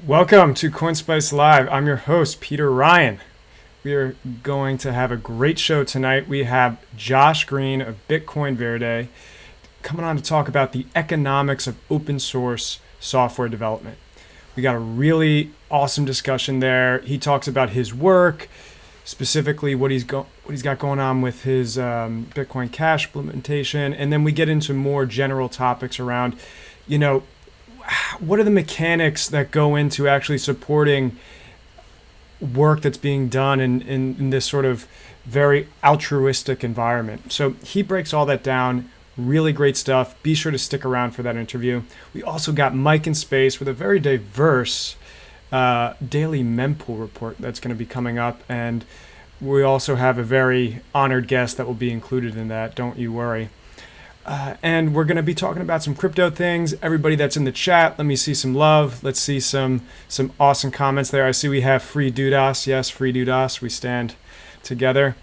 Welcome to CoinSpice Live. I'm your host, Peter Ryan. We are going to have a great show tonight. We have Josh Green of Bitcoin Verde coming on to talk about the economics of open source software development. We got a really awesome discussion there. He talks about his work, specifically what he's got going on with his Bitcoin Cash implementation, and then we get into more general topics around, what are the mechanics that go into actually supporting work that's being done in this sort of very altruistic environment. So he breaks all that down. Really great stuff. Be sure to stick around for that interview. We also got Mike in Space with a very diverse daily mempool report that's going to be coming up. And we also have a very honored guest that will be included in that. Don't you worry. And we're going to be talking about some crypto things. Everybody that's in the chat, let me see some love. Let's see some awesome comments there. I see we have Free Dudas. Yes, Free Dudas. We stand together.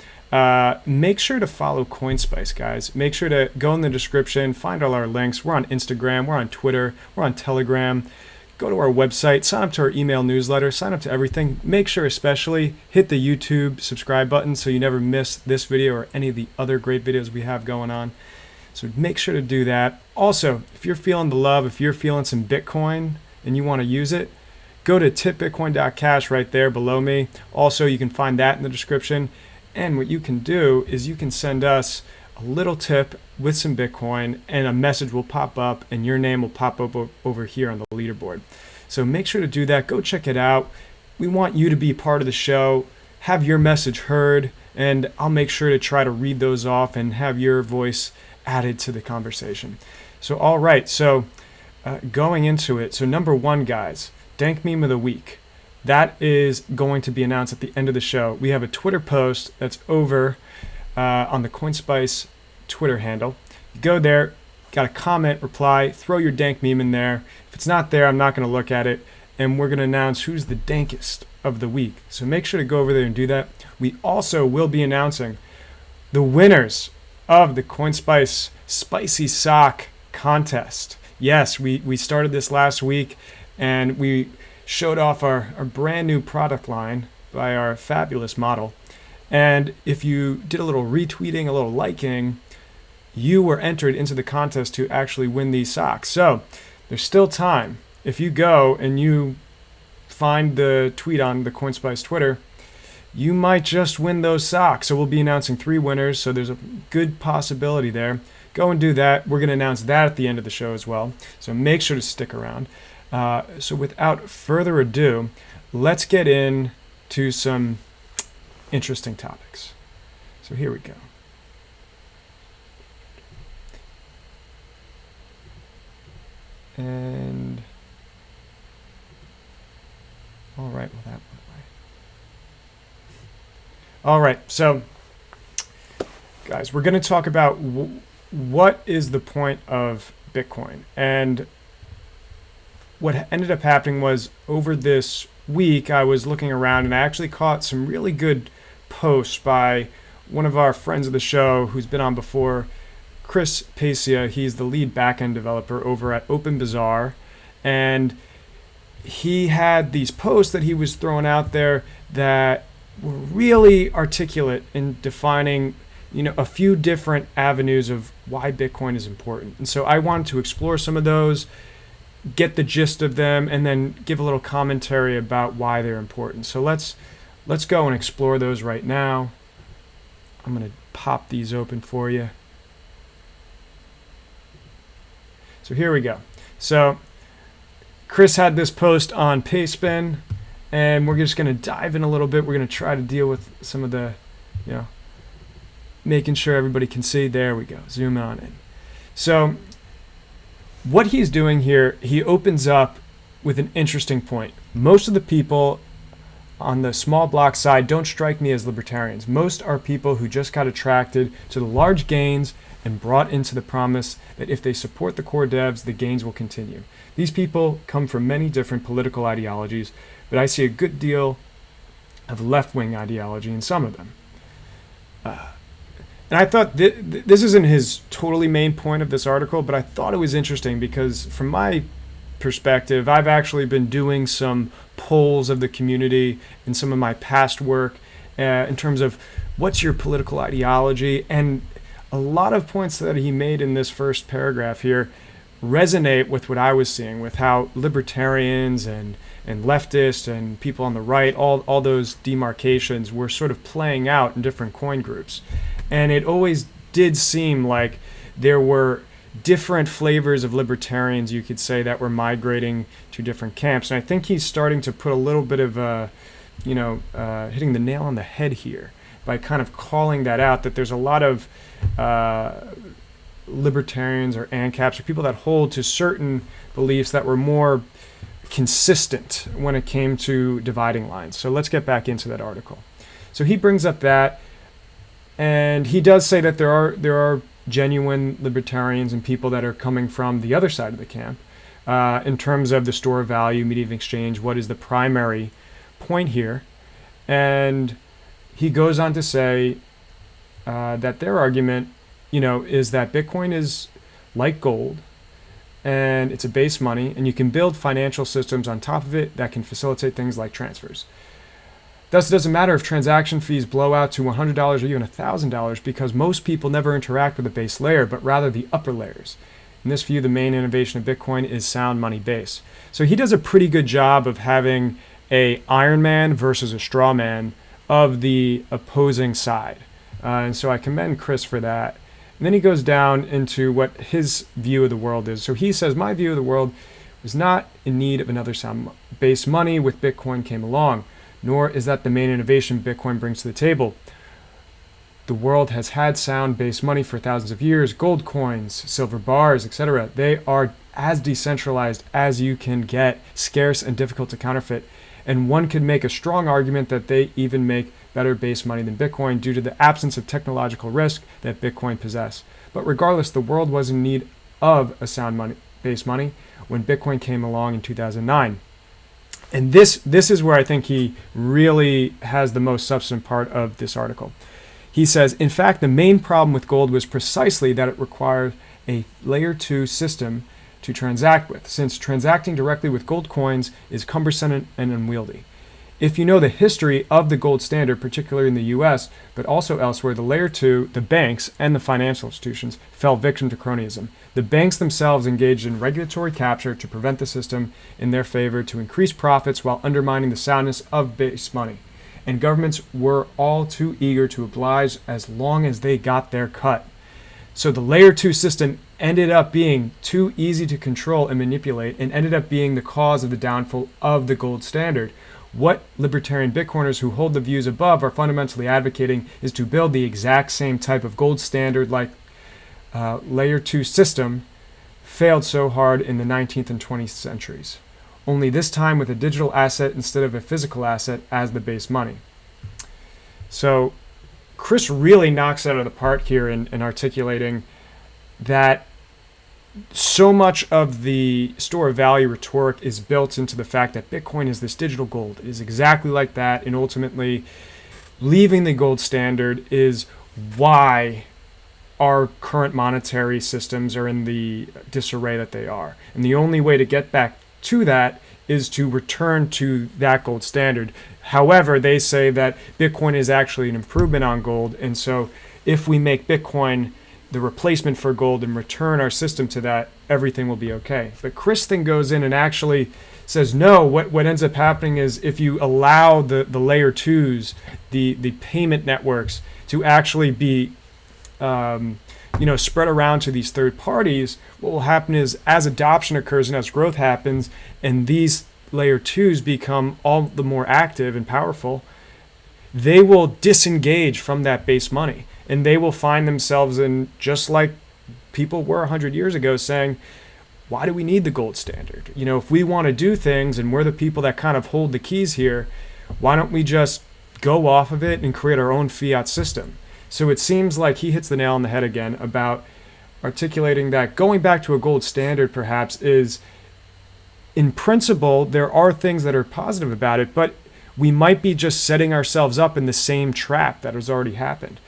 Make sure to follow CoinSpice, guys. Make sure to go in the description, find all our links. We're on Instagram. We're on Twitter. We're on Telegram. Go to our website. Sign up to our email newsletter. Sign up to everything. Make sure especially hit the YouTube subscribe button so you never miss this video or any of the other great videos we have going on. So make sure to do that. Also, if you're feeling the love, if you're feeling some Bitcoin and you want to use it, go to tipbitcoin.cash right there below me. Also, you can find that in the description. And what you can do is you can send us a little tip with some Bitcoin and a message will pop up and your name will pop up over here on the leaderboard. So make sure to do that. Go check it out. We want you to be part of the show, have your message heard, and I'll make sure to try to read those off and have your voice added to the conversation. So all right, so going into it, so number one, guys, Dank Meme of the Week. That is going to be announced at the end of the show. We have a Twitter post that's over on the CoinSpice Twitter handle. You go there, got a comment, reply, throw your dank meme in there. If it's not there, I'm not going to look at it, and we're going to announce who's the dankest of the week. So make sure to go over there and do that. We also will be announcing the winners of the CoinSpice Spicy Sock contest. Yes, we started this last week and we showed off our brand new product line by our fabulous model. And if you did a little retweeting, a little liking, you were entered into the contest to actually win these socks. So there's still time. If you go and you find the tweet on the CoinSpice Twitter, you might just win those socks. So we'll be announcing 3 winners, so there's a good possibility there. Go and do that. We're going to announce that at the end of the show as well, so make sure to stick around. So without further ado, let's get into some interesting topics. So here we go. And all right, well, that went away. All right, so guys, we're going to talk about what is the point of Bitcoin. And what ended up happening was over this week, I was looking around and I actually caught some really good posts by one of our friends of the show who's been on before, Chris Pacia. He's the lead backend developer over at OpenBazaar. And he had these posts that he was throwing out there that were really articulate in defining, a few different avenues of why Bitcoin is important. And so I wanted to explore some of those, get the gist of them, and then give a little commentary about why they're important. So let's go and explore those right now. I'm going to pop these open for you. So here we go. So Chris had this post on Payspin, and we're just going to dive in a little bit. We're going to try to deal with some of the, making sure everybody can see. There we go. Zoom on in. So what he's doing here, he opens up with an interesting point. Most of the people on the small block side don't strike me as libertarians. Most are people who just got attracted to the large gains and brought into the promise that if they support the core devs, the gains will continue. These people come from many different political ideologies, but I see a good deal of left-wing ideology in some of them. And I thought this isn't his totally main point of this article, but I thought it was interesting because from my perspective, I've actually been doing some polls of the community in some of my past work in terms of what's your political ideology, and a lot of points that he made in this first paragraph here resonate with what I was seeing, with how libertarians and leftists and people on the right, all those demarcations were sort of playing out in different coin groups. And it always did seem like there were different flavors of libertarians, you could say, that were migrating to different camps. And I think he's starting to put a little bit of hitting the nail on the head here by kind of calling that out, that there's a lot of libertarians or ANCAPs or people that hold to certain beliefs that were more consistent when it came to dividing lines. So let's get back into that article. So he brings up that, and he does say that there are genuine libertarians and people that are coming from the other side of the camp in terms of the store of value, medium of exchange, what is the primary point here. And he goes on to say that their argument, is that Bitcoin is like gold, and it's a base money, and you can build financial systems on top of it that can facilitate things like transfers. Thus, it doesn't matter if transaction fees blow out to $100 or even $1,000, because most people never interact with the base layer, but rather the upper layers. In this view, the main innovation of Bitcoin is sound money base. So he does a pretty good job of having a Iron Man versus a straw man of the opposing side. And so I commend Chris for that. And then he goes down into what his view of the world is. So he says, my view of the world was not in need of another sound base money with Bitcoin came along, nor is that the main innovation Bitcoin brings to the table. The world has had sound base money for thousands of years, gold coins, silver bars, etc. They are as decentralized as you can get, scarce and difficult to counterfeit. And one could make a strong argument that they even make better base money than Bitcoin due to the absence of technological risk that Bitcoin possess. But regardless, the world was in need of a sound base money when Bitcoin came along in 2009. And this is where I think he really has the most substantive part of this article. He says, in fact, the main problem with gold was precisely that it required a layer 2 system to transact with, since transacting directly with gold coins is cumbersome and unwieldy. If you know the history of the gold standard, particularly in the US, but also elsewhere, the layer 2, the banks, and the financial institutions fell victim to cronyism. The banks themselves engaged in regulatory capture to prevent the system in their favor to increase profits while undermining the soundness of base money. And governments were all too eager to oblige as long as they got their cut. So the layer 2 system ended up being too easy to control and manipulate, and ended up being the cause of the downfall of the gold standard. What libertarian Bitcoiners who hold the views above are fundamentally advocating is to build the exact same type of gold standard like layer 2 system failed so hard in the 19th and 20th centuries. Only this time with a digital asset instead of a physical asset as the base money. So Chris really knocks out of the park here in articulating that so much of the store of value rhetoric is built into the fact that Bitcoin is this digital gold. It is exactly like that, and ultimately leaving the gold standard is why our current monetary systems are in the disarray that they are. And the only way to get back to that is to return to that gold standard. However, they say that Bitcoin is actually an improvement on gold, and so if we make Bitcoin the replacement for gold and return our system to that, everything will be okay. But Chris then goes in and actually says, no, what ends up happening is if you allow the layer 2s, the payment networks, to actually be spread around to these third parties, what will happen is as adoption occurs and as growth happens and these layer 2s become all the more active and powerful, they will disengage from that base money. And they will find themselves in, just like people were 100 years ago, saying, why do we need the gold standard? If we want to do things and we're the people that kind of hold the keys here, why don't we just go off of it and create our own fiat system? So it seems like he hits the nail on the head again about articulating that going back to a gold standard perhaps is, in principle, there are things that are positive about it, but we might be just setting ourselves up in the same trap that has already happened.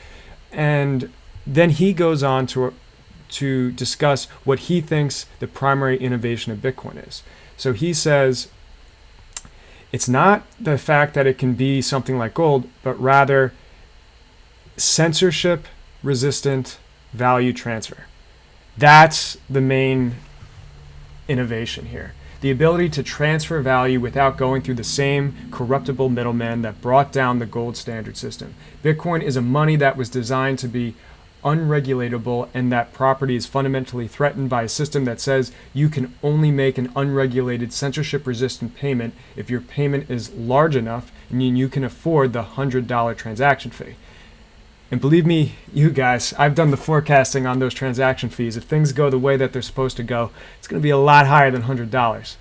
And then he goes on to discuss what he thinks the primary innovation of Bitcoin is. So he says it's not the fact that it can be something like gold, but rather censorship resistant value transfer. That's the main innovation here. The ability to transfer value without going through the same corruptible middleman that brought down the gold standard system. Bitcoin is a money that was designed to be unregulatable, and that property is fundamentally threatened by a system that says you can only make an unregulated, censorship-resistant payment if your payment is large enough and you can afford the $100 transaction fee. And believe me, you guys, I've done the forecasting on those transaction fees. If things go the way that they're supposed to go, it's going to be a lot higher than $100.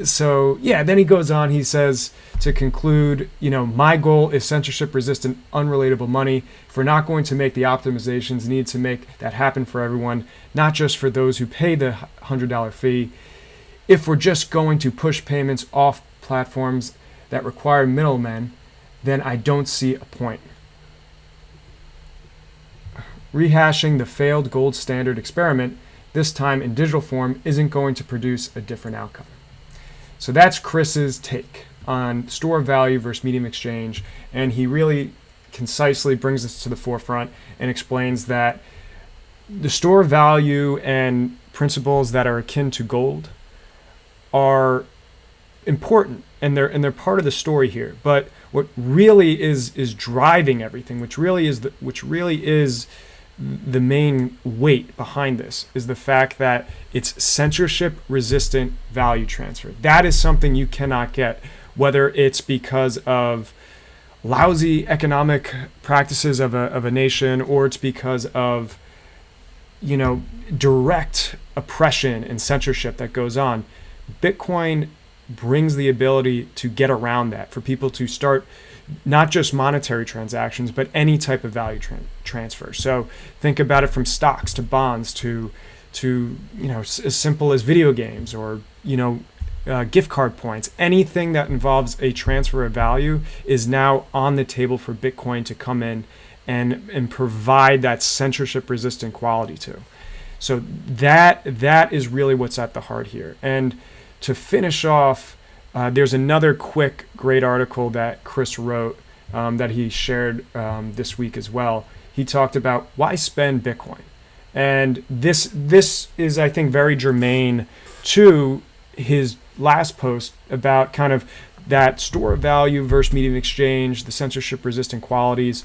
So yeah, then he goes on, he says, to conclude, my goal is censorship-resistant, unrelatable money. If we're not going to make the optimizations, need to make that happen for everyone, not just for those who pay the $100 fee. If we're just going to push payments off platforms that require middlemen, then I don't see a point. Rehashing the failed gold standard experiment, this time in digital form, isn't going to produce a different outcome. So that's Chris's take on store of value versus medium exchange, and he really concisely brings this to the forefront and explains that the store of value and principles that are akin to gold are important, and they're part of the story here. But what really is driving everything, which really is the main weight behind this, is the fact that it's censorship resistant value transfer. That is something you cannot get, whether it's because of lousy economic practices of a nation, or it's because of direct oppression and censorship that goes on. Bitcoin brings the ability to get around that, for people to start not just monetary transactions, but any type of value transfer. So think about it from stocks to bonds to as simple as video games or gift card points. Anything that involves a transfer of value is now on the table for Bitcoin to come in and provide that censorship resistant quality to. So that is really what's at the heart here. And to finish off, there's another quick, great article that Chris wrote that he shared this week as well. He talked about why spend Bitcoin. And this is, I think, very germane to his last post about kind of that store of value versus medium exchange, the censorship-resistant qualities.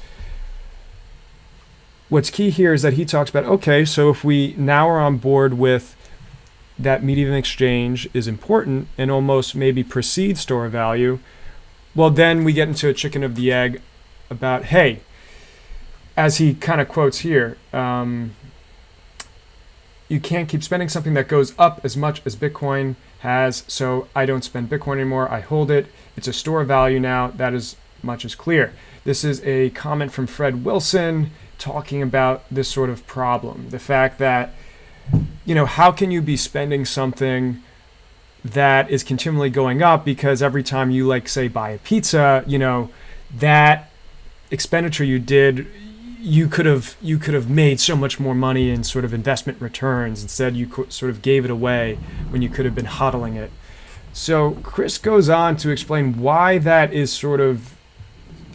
What's key here is that he talks about, okay, so if we now are on board with that medium exchange is important and almost maybe precedes store of value, well, then we get into a chicken of the egg about, hey, as he kind of quotes here, you can't keep spending something that goes up as much as Bitcoin has, so I don't spend Bitcoin anymore, I hold it. It's a store of value now, that is much as clear. This is a comment from Fred Wilson talking about this sort of problem, the fact that how can you be spending something that is continually going up, because every time you say buy a pizza, that expenditure you did, you could have made so much more money in sort of investment returns. Instead, you sort of gave it away when you could have been hodling it. So Chris goes on to explain why that is sort of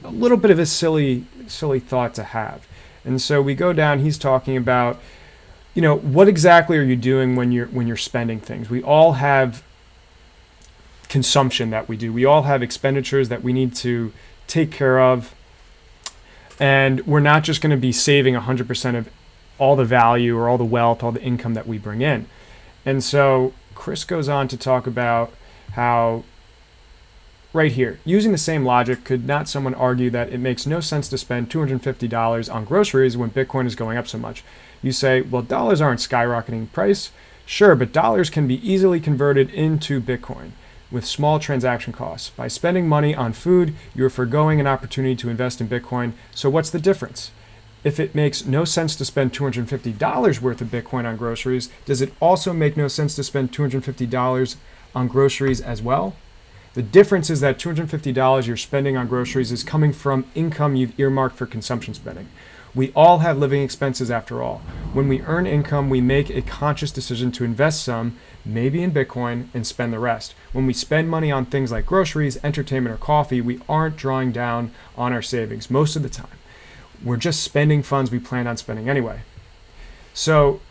a little bit of a silly thought to have. And so we go down, he's talking about what exactly are you doing when you're spending things? We all have consumption that we do. We all have expenditures that we need to take care of. And we're not just going to be saving 100% of all the value or all the wealth, all the income that we bring in. And so Chris goes on to talk about how, right here, using the same logic, could not someone argue that it makes no sense to spend $250 on groceries when Bitcoin is going up so much? You say, well, dollars aren't skyrocketing price. Sure, but dollars can be easily converted into Bitcoin with small transaction costs. By spending money on food, you're foregoing an opportunity to invest in Bitcoin. So what's the difference? If it makes no sense to spend $250 worth of Bitcoin on groceries, does it also make no sense to spend $250 on groceries as well? The difference is that $250 you're spending on groceries is coming from income you've earmarked for consumption spending. We all have living expenses after all. When we earn income, we make a conscious decision to invest some, maybe in Bitcoin, and spend the rest. When we spend money on things like groceries, entertainment, or coffee, we aren't drawing down on our savings most of the time. We're just spending funds we planned on spending anyway. So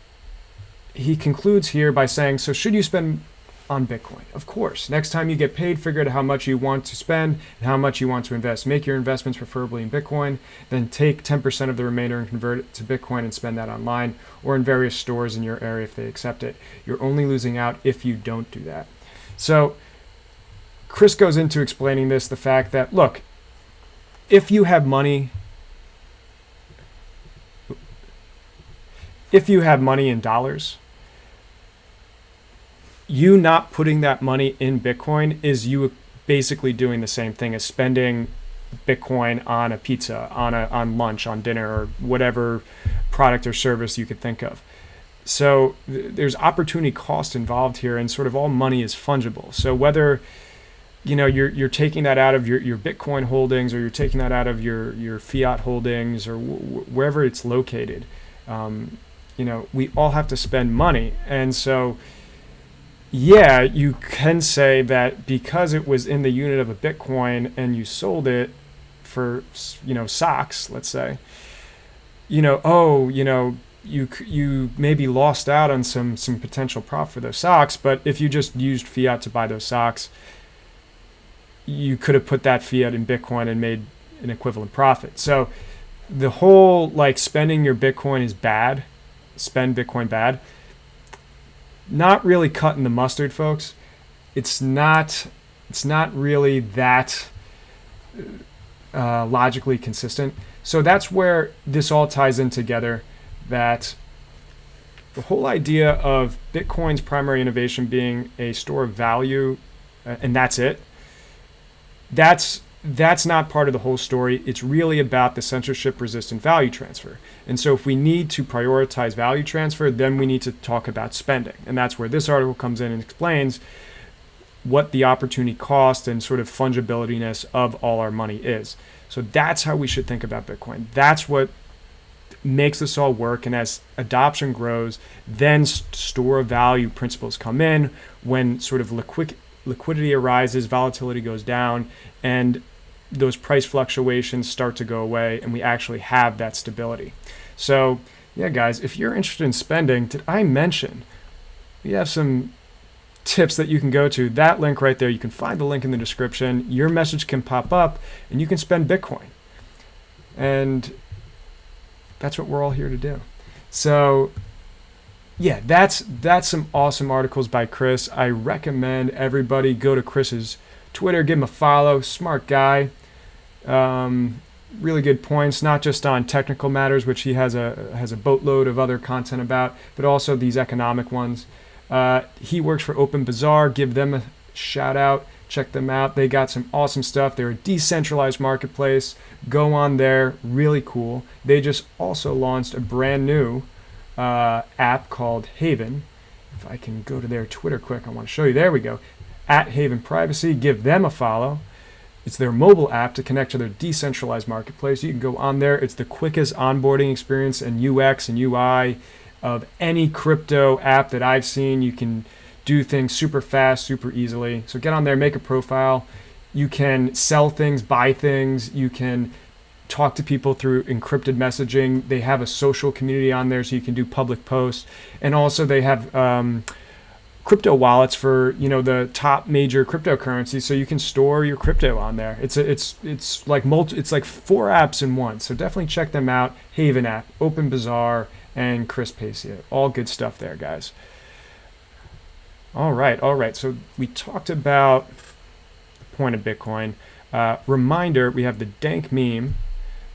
he concludes here by saying, so should you spend on Bitcoin? Of course. Next time you get paid, figure out how much you want to spend and how much you want to invest. Make your investments preferably in Bitcoin, then take 10% of the remainder and convert it to Bitcoin and spend that online or in various stores in your area if they accept it. You're only losing out if you don't do that. So Chris goes into explaining this, the fact that, look, if you have money in dollars, you not putting that money in Bitcoin is you basically doing the same thing as spending Bitcoin on a pizza, on lunch, on dinner, or whatever product or service you could think of. So there's opportunity cost involved here, and sort of all money is fungible. So whether you're taking that out of your Bitcoin holdings, or you're taking that out of your fiat holdings, or wherever it's located, we all have to spend money. And so yeah, you can say that because it was in the unit of a Bitcoin and you sold it for, socks, let's say, you maybe lost out on some potential profit for those socks, but if you just used fiat to buy those socks, you could have put that fiat in Bitcoin and made an equivalent profit. So the whole spending your Bitcoin is bad, spend Bitcoin bad, not really cutting the mustard, folks. It's not really that logically consistent. So that's where this all ties in together, that the whole idea of Bitcoin's primary innovation being a store of value, and that's it, that's not part of the whole story. It's really about the censorship-resistant value transfer. And so if we need to prioritize value transfer, then we need to talk about spending. And that's where this article comes in and explains what the opportunity cost and sort of fungibilityness of all our money is. So that's how we should think about Bitcoin. That's what makes this all work. And as adoption grows, then store of value principles come in. When sort of liquidity arises, volatility goes down, and those price fluctuations start to go away, and we actually have that stability. So yeah, guys, if you're interested in spending, did I mention we have some tips that you can go to? That link right there, you can find the link in the description. Your message can pop up and you can spend Bitcoin. And that's what we're all here to do. So yeah, that's some awesome articles by Chris. I recommend everybody go to Chris's Twitter, give him a follow. Smart guy. Really good points, not just on technical matters, which he has a boatload of other content about, but also these economic ones. He works for Open Bazaar. Give them a shout out. Check them out. They got some awesome stuff. They're a decentralized marketplace. Go on there. Really cool. They just also launched a brand new app called Haven. If I can go to their Twitter quick, I want to show you. There we go. @HavenPrivacy. Give them a follow. It's their mobile app to connect to their decentralized marketplace. You can go on there. It's the quickest onboarding experience and UX and UI of any crypto app that I've seen. You can do things super fast, super easily. So get on there, make a profile. You can sell things, buy things. You can talk to people through encrypted messaging. They have a social community on there, so you can do public posts. And also they have crypto wallets for the top major cryptocurrencies, so you can store your crypto on there. It's like 4 apps in one. So definitely check them out. Haven app, Open Bazaar, and Chris Pacey. All good stuff there, guys. All right. So we talked about the point of Bitcoin. Reminder: we have the dank meme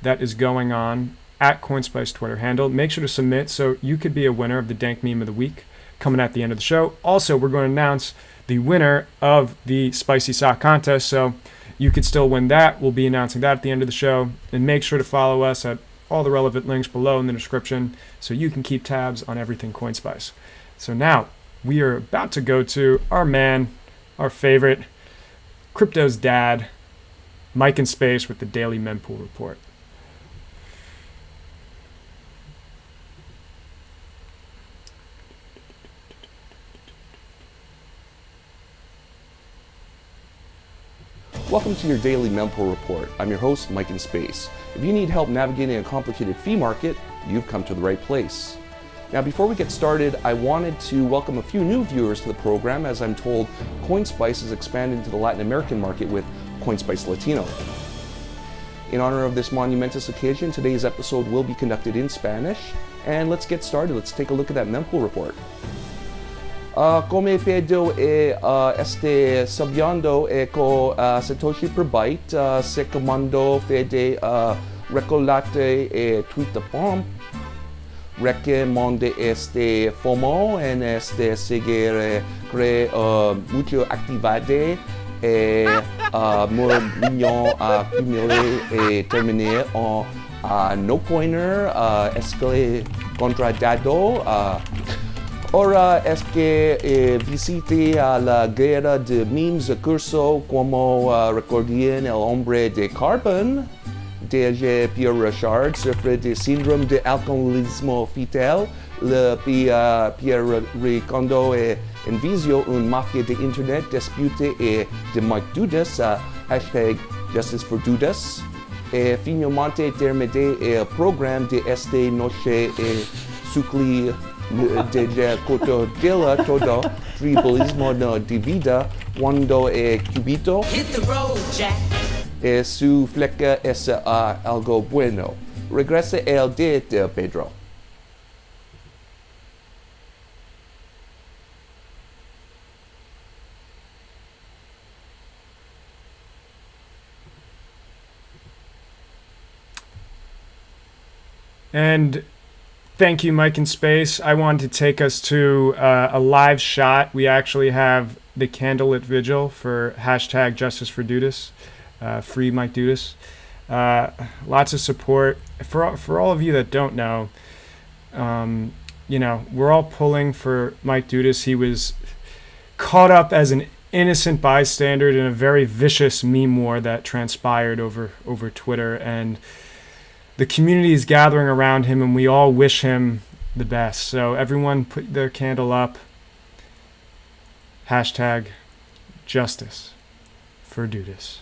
that is going on at CoinSpice Twitter handle. Make sure to submit so you could be a winner of the dank meme of the week coming at the end of the show. Also, we're going to announce the winner of the Spicy Sock contest, so you could still win that. We'll be announcing that at the end of the show. And make sure to follow us at all the relevant links below in the description so you can keep tabs on everything CoinSpice. So now we are about to go to our man, our favorite, crypto's dad, Mike in Space with the Daily Mempool Report. Welcome to your daily mempool report. I'm your host, Mike in Space. If you need help navigating a complicated fee market, you've come to the right place. Now, before we get started, I wanted to welcome a few new viewers to the program. As I'm told, CoinSpice is expanding to the Latin American market with CoinSpice Latino. In honor of this monumentous occasion, today's episode will be conducted in Spanish. And let's get started. Let's take a look at that mempool report. Come vedo sabiendo con Satoshi per byte, secondo fede recolate Twitter bomb, recommende FOMO en seguir cre mucho activade million accumulé terminé en no coiner escalé contradado. Ahora es que visite a la guerra de memes curso como recordien el hombre de carbon de Pierre Richard sufre de síndrome de alcoholismo fetal. Le Pierre Ricondo envisió un mafia de internet dispute de Mike Dudas, hashtag Justice for Dudas. Finalmente terminé el programa de esta noche sucli de cotodela todo tribalismo no divida cuando cubito su fleca es algo bueno. Regresa el de Pedro. And thank you, Mike in Space. I wanted to take us to a live shot. We actually have the candlelit vigil for hashtag Justice for Dudas, free Mike Dudas. Lots of support. For all of you that don't know, we're all pulling for Mike Dudas. He was caught up as an innocent bystander in a very vicious meme war that transpired over Twitter, and the community is gathering around him, and we all wish him the best. So everyone put their candle up. Hashtag Justice for Dudas.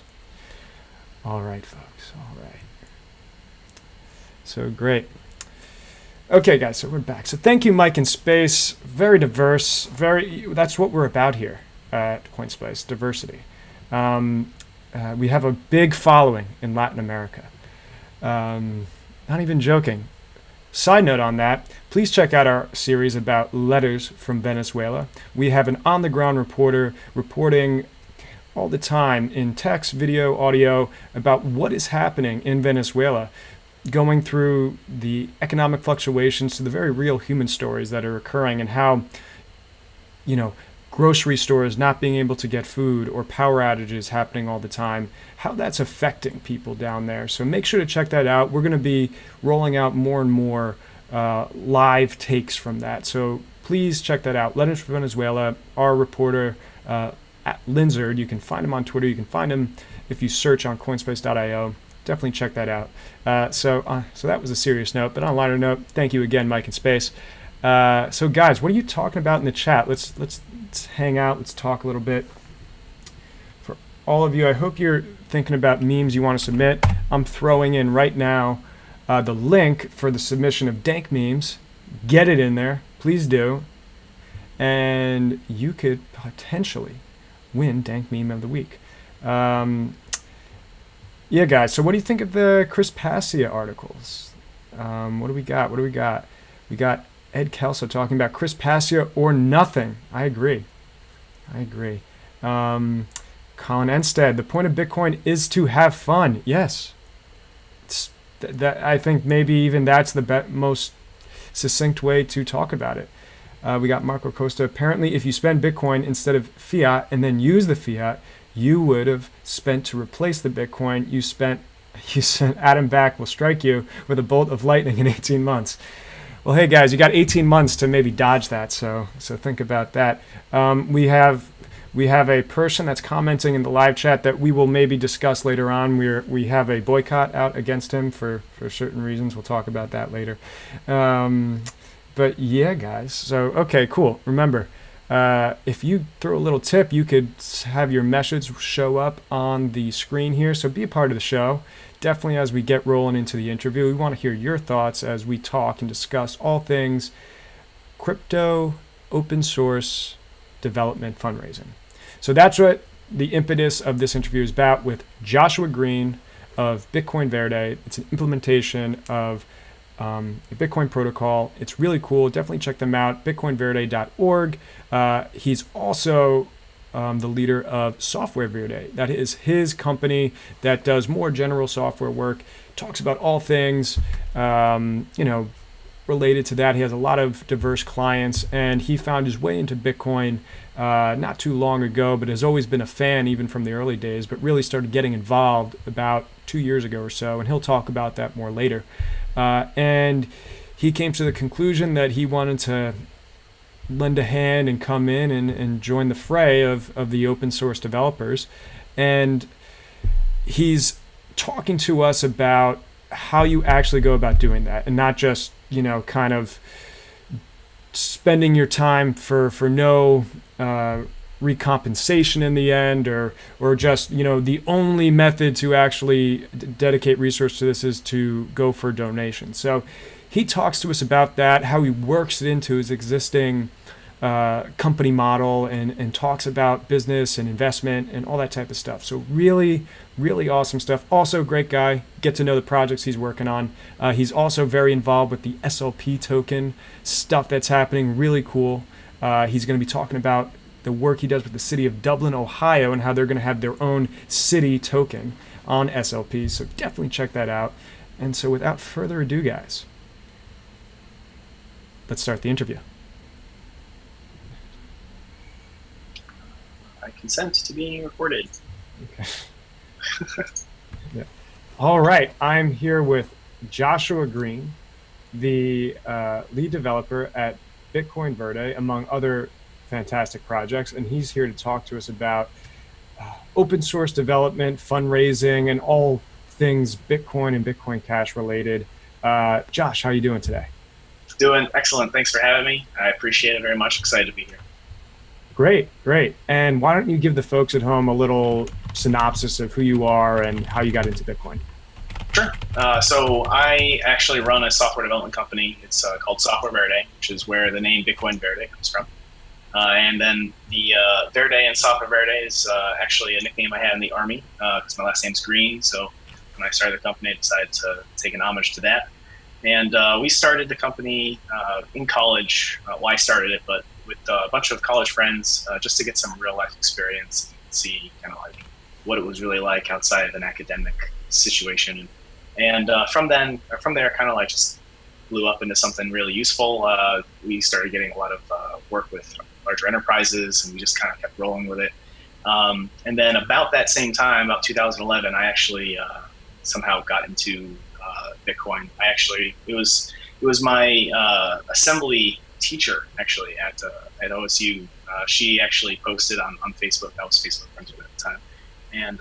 All right, folks. All right. So great. Okay, guys. So we're back. So thank you, Mike in Space. Very diverse. That's what we're about here at CoinSpice Diversity. We have a big following in Latin America. Not even joking. Side note on that, please check out our series about letters from Venezuela. We have an on-the-ground reporter reporting all the time in text, video, audio about what is happening in Venezuela, going through the economic fluctuations to the very real human stories that are occurring, and how, grocery stores not being able to get food or power outages happening all the time, how that's affecting people down there. So make sure to check that out. We're going to be rolling out more and more live takes from that. So please check that out. Letters from Venezuela, our reporter at Linzard. You can find him on Twitter. You can find him if you search on coinspice.io. Definitely check that out. So that was a serious note. But on a lighter note, thank you again, Mike in Space. So guys, what are you talking about in the chat? Let's hang out. Let's talk a little bit. For all of you, I hope you're thinking about memes you want to submit. I'm throwing in right now the link for the submission of dank memes. Get it in there, please do. And you could potentially win dank meme of the week. Yeah, guys. So what do you think of the Chris Passia articles? What do we got? We got Ed Kelso talking about Chris Passia or nothing. I agree. Colin Enstead, the point of Bitcoin is to have fun. Yes. I think maybe even that's the most succinct way to talk about it. We got Marco Costa. Apparently, if you spend Bitcoin instead of fiat and then use the fiat, you would have spent to replace the Bitcoin you sent. Adam Back will strike you with a bolt of lightning in 18 months. Well, hey guys, you got 18 months to maybe dodge that, so think about that. We have a person that's commenting in the live chat that we will maybe discuss later on. We have a boycott out against him for certain reasons. We'll talk about that later. But yeah, guys. So okay, cool. Remember, If you throw a little tip, you could have your message show up on the screen here. So be a part of the show. Definitely, as we get rolling into the interview, we want to hear your thoughts as we talk and discuss all things crypto, open source, development, fundraising. So that's what the impetus of this interview is about with Joshua Green of Bitcoin Verde. It's an implementation of the Bitcoin protocol. It's really cool. Definitely check them out, bitcoinverde.org. He's also the leader of Software Verde. That is his company that does more general software work, talks about all things, related to that. He has a lot of diverse clients, and he found his way into Bitcoin not too long ago, but has always been a fan even from the early days, but really started getting involved about 2 years ago or so, and he'll talk about that more later. And he came to the conclusion that he wanted to lend a hand and come in and join the fray of the open source developers. And he's talking to us about how you actually go about doing that, and not just, kind of spending your time for no recompensation in the end, or just, the only method to actually dedicate resource to this is to go for donations. So he talks to us about that, how he works it into his existing company model, and talks about business and investment and all that type of stuff. So really, really awesome stuff. Also, great guy. Get to know the projects he's working on. He's also very involved with the SLP token stuff that's happening. Really cool. He's going to be talking about the work he does with the city of Dublin, Ohio, and how they're going to have their own city token on SLP. So definitely check that out. And so without further ado, guys, let's start the interview. I consent to being recorded. Okay. Yeah. All right. I'm here with Joshua Green, the lead developer at Bitcoin Verde, among other fantastic projects. And he's here to talk to us about open source development, fundraising, and all things Bitcoin and Bitcoin Cash related. Josh, how are you doing today? Doing excellent. Thanks for having me. I appreciate it very much. Excited to be here. Great, great. And why don't you give the folks at home a little synopsis of who you are and how you got into Bitcoin? Sure. So I actually run a software development company. It's called Software Verde, which is where the name Bitcoin Verde comes from. And then the Verde and Software Verde is actually a nickname I had in the Army because my last name's Green. So when I started the company, I decided to take an homage to that. And we started the company in college. Well, I started it, but with a bunch of college friends just to get some real life experience and see kind of like what it was really like outside of an academic situation. And from there, kind of like just blew up into something really useful. We started getting a lot of work with larger enterprises, and we just kind of kept rolling with it. And then about that same time, about 2011, I actually somehow got into Bitcoin. It was my assembly teacher actually at OSU. She actually posted on Facebook. I was Facebook friends with her at the time, and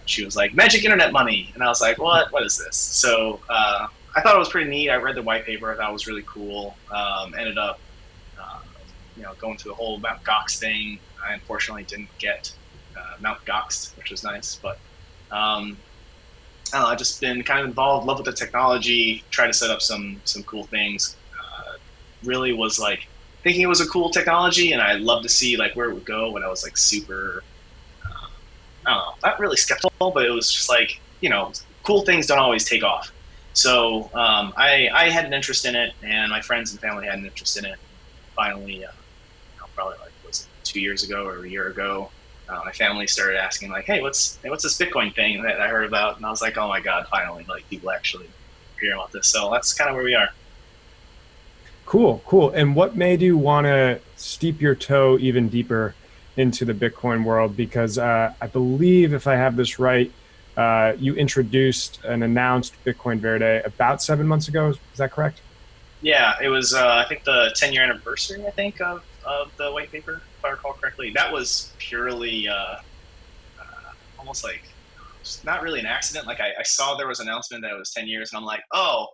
she was like, "Magic Internet Money," and I was like, "What is this?" So I thought it was pretty neat. I read the white paper. I thought it was really cool. Ended up, going through the whole Mt. Gox thing. I unfortunately didn't get Mt. Gox, which was nice, but I don't know. I've just been kind of involved, love with the technology, try to set up some cool things. Really was like thinking it was a cool technology, and I love to see like where it would go when I was like super, I don't know, not really skeptical, but it was just like, cool things don't always take off. So I had an interest in it, and my friends and family had an interest in it. Finally, probably like, was it 2 years ago or a year ago, my family started asking like, "Hey, what's this Bitcoin thing that I heard about?" And I was like, "Oh my God, finally, like people actually hearing about this." So that's kind of where we are. Cool. And what made you want to steep your toe even deeper into the Bitcoin world? Because I believe, if I have this right, you introduced and announced Bitcoin Verde about 7 months ago. Is that correct? Yeah, it was, I think, the 10-year anniversary, I think, of the white paper, if I recall correctly. That was purely almost like, not really an accident. Like, I saw there was an announcement that it was 10 years, and I'm like, oh,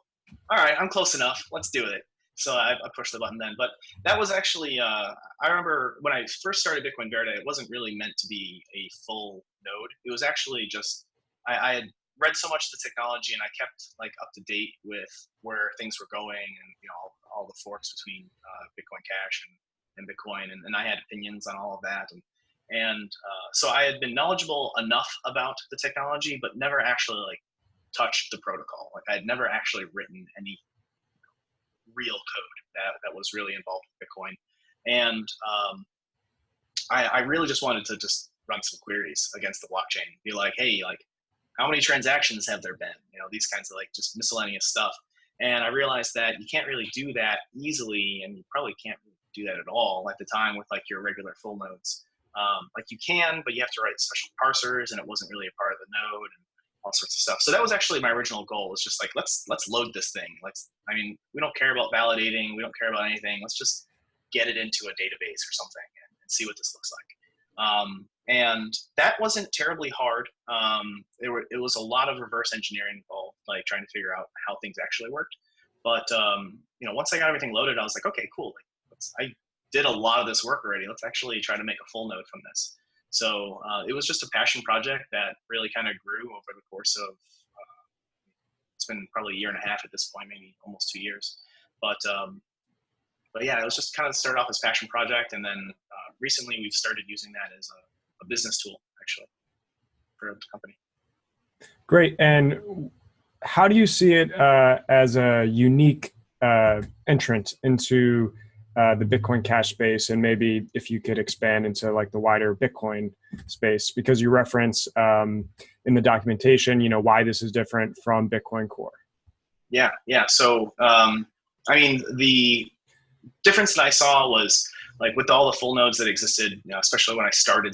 all right, I'm close enough. Let's do it. So I pushed the button then. But that was actually, I remember when I first started Bitcoin Verde, it wasn't really meant to be a full node. It was actually just, I had read so much of the technology and I kept like up to date with where things were going and, all the forks between Bitcoin Cash and Bitcoin. And I had opinions on all of that. And so I had been knowledgeable enough about the technology, but never actually like touched the protocol. Like I had never actually written any real code that was really involved with Bitcoin. And I really just wanted to just run some queries against the blockchain, be like, hey, like how many transactions have there been? These kinds of like just miscellaneous stuff. And I realized that you can't really do that easily, and you probably can't really do that at all at the time with like your regular full nodes. Like you can, but you have to write special parsers, and it wasn't really a part of the node and all sorts of stuff. So that was actually my original goal, was just like, let's load this thing. We don't care about validating. We don't care about anything. Let's just get it into a database or something and see what this looks like. And that wasn't terribly hard. It was a lot of reverse engineering involved, like trying to figure out how things actually worked. But once I got everything loaded, I was like, okay, cool. I did a lot of this work already. Let's actually try to make a full node from this. So it was just a passion project that really kind of grew over the course of, it's been probably a year and a half at this point, maybe almost 2 years. But yeah, it was just kind of started off as a passion project. And then recently we've started using that as a business tool, actually, for the company. Great. And how do you see it as a unique entrant into the Bitcoin Cash space, and maybe if you could expand into like the wider Bitcoin space, because you reference in the documentation, why this is different from Bitcoin Core? Yeah. So, the difference that I saw was like with all the full nodes that existed, especially when I started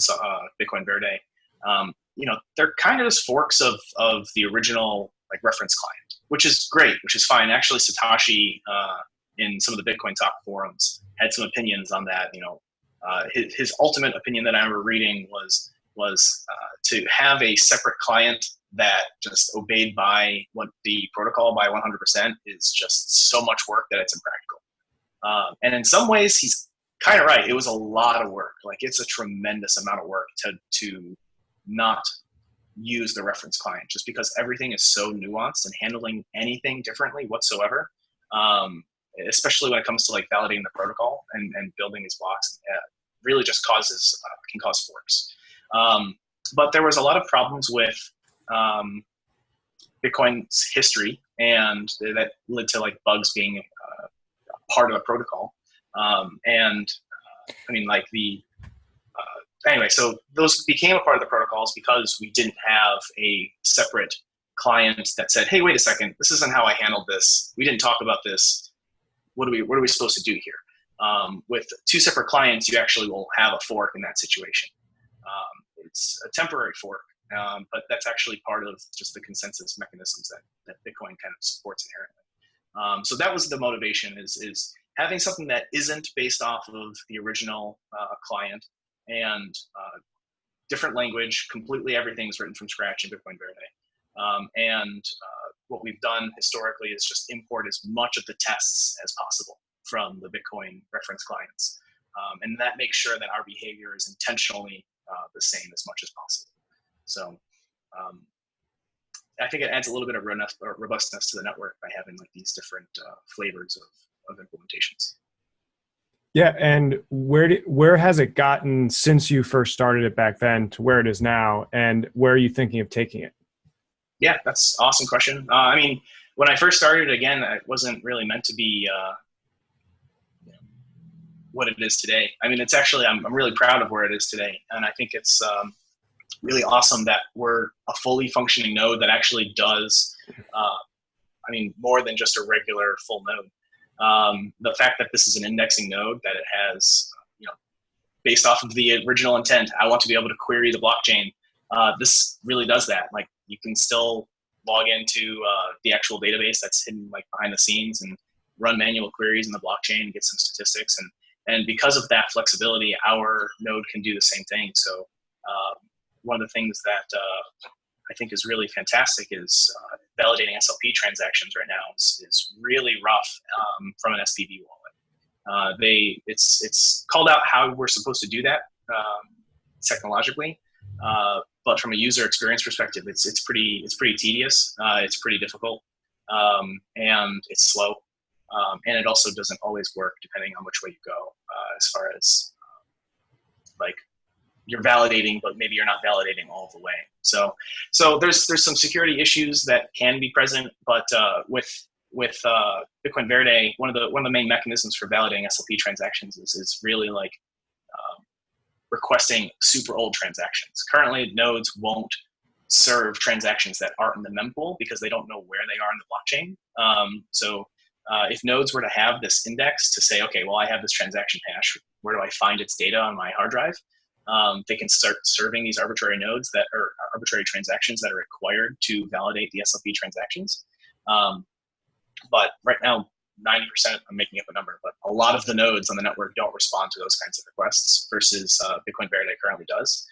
Bitcoin Verde, they're kind of just forks of the original like reference client, which is great, which is fine. Actually, Satoshi in some of the Bitcoin Talk forums had some opinions on that. His ultimate opinion that I remember reading was to have a separate client that just obeyed by what the protocol by 100% is just so much work that it's impractical. And in some ways, he's kind of right. It was a lot of work. Like it's a tremendous amount of work to not use the reference client, just because everything is so nuanced and handling anything differently whatsoever. Especially when it comes to like validating the protocol and building these blocks, really just can cause forks. But there was a lot of problems with Bitcoin's history, and that led to like bugs being part of the protocol. Anyway, so those became a part of the protocols because we didn't have a separate client that said, hey, wait a second, this isn't how I handled this. We didn't talk about this. What are we supposed to do here? With two separate clients, you actually will have a fork in that situation. It's a temporary fork, but that's actually part of just the consensus mechanisms that Bitcoin kind of supports inherently. So that was the motivation, is having something that isn't based off of the original client, and different language, completely everything's written from scratch in Bitcoin Verde. What we've done historically is just import as much of the tests as possible from the Bitcoin reference clients. And that makes sure that our behavior is intentionally the same as much as possible. So I think it adds a little bit of robustness to the network by having like these different flavors of implementations. Yeah, and where has it gotten since you first started it back then to where it is now, and where are you thinking of taking it? Yeah, that's an awesome question. When I first started, again, it wasn't really meant to be what it is today. It's actually, I'm really proud of where it is today. And I think it's really awesome that we're a fully functioning node that actually does, more than just a regular full node. The fact that this is an indexing node, that it has, based off of the original intent, I want to be able to query the blockchain. This really does that. Like you can still log into the actual database that's hidden like behind the scenes and run manual queries in the blockchain and get some statistics. And because of that flexibility, our node can do the same thing. So one of the things that I think is really fantastic is validating SLP transactions right now is really rough from an SPV wallet. It's called out how we're supposed to do that technologically, but from a user experience perspective, it's pretty tedious. It's pretty difficult, and it's slow, and it also doesn't always work depending on which way you go, as far as like you're validating, but maybe you're not validating all the way. So there's some security issues that can be present, but with Bitcoin Verde, one of the main mechanisms for validating SLP transactions is really like requesting super old transactions. Currently, nodes won't serve transactions that aren't in the mempool because they don't know where they are in the blockchain. So if nodes were to have this index to say, okay, well, I have this transaction hash, where do I find its data on my hard drive? They can start serving these arbitrary nodes that are arbitrary transactions that are required to validate the SLP transactions. But right now, 90%, I'm making up a number, but a lot of the nodes on the network don't respond to those kinds of requests versus Bitcoin Verde currently does.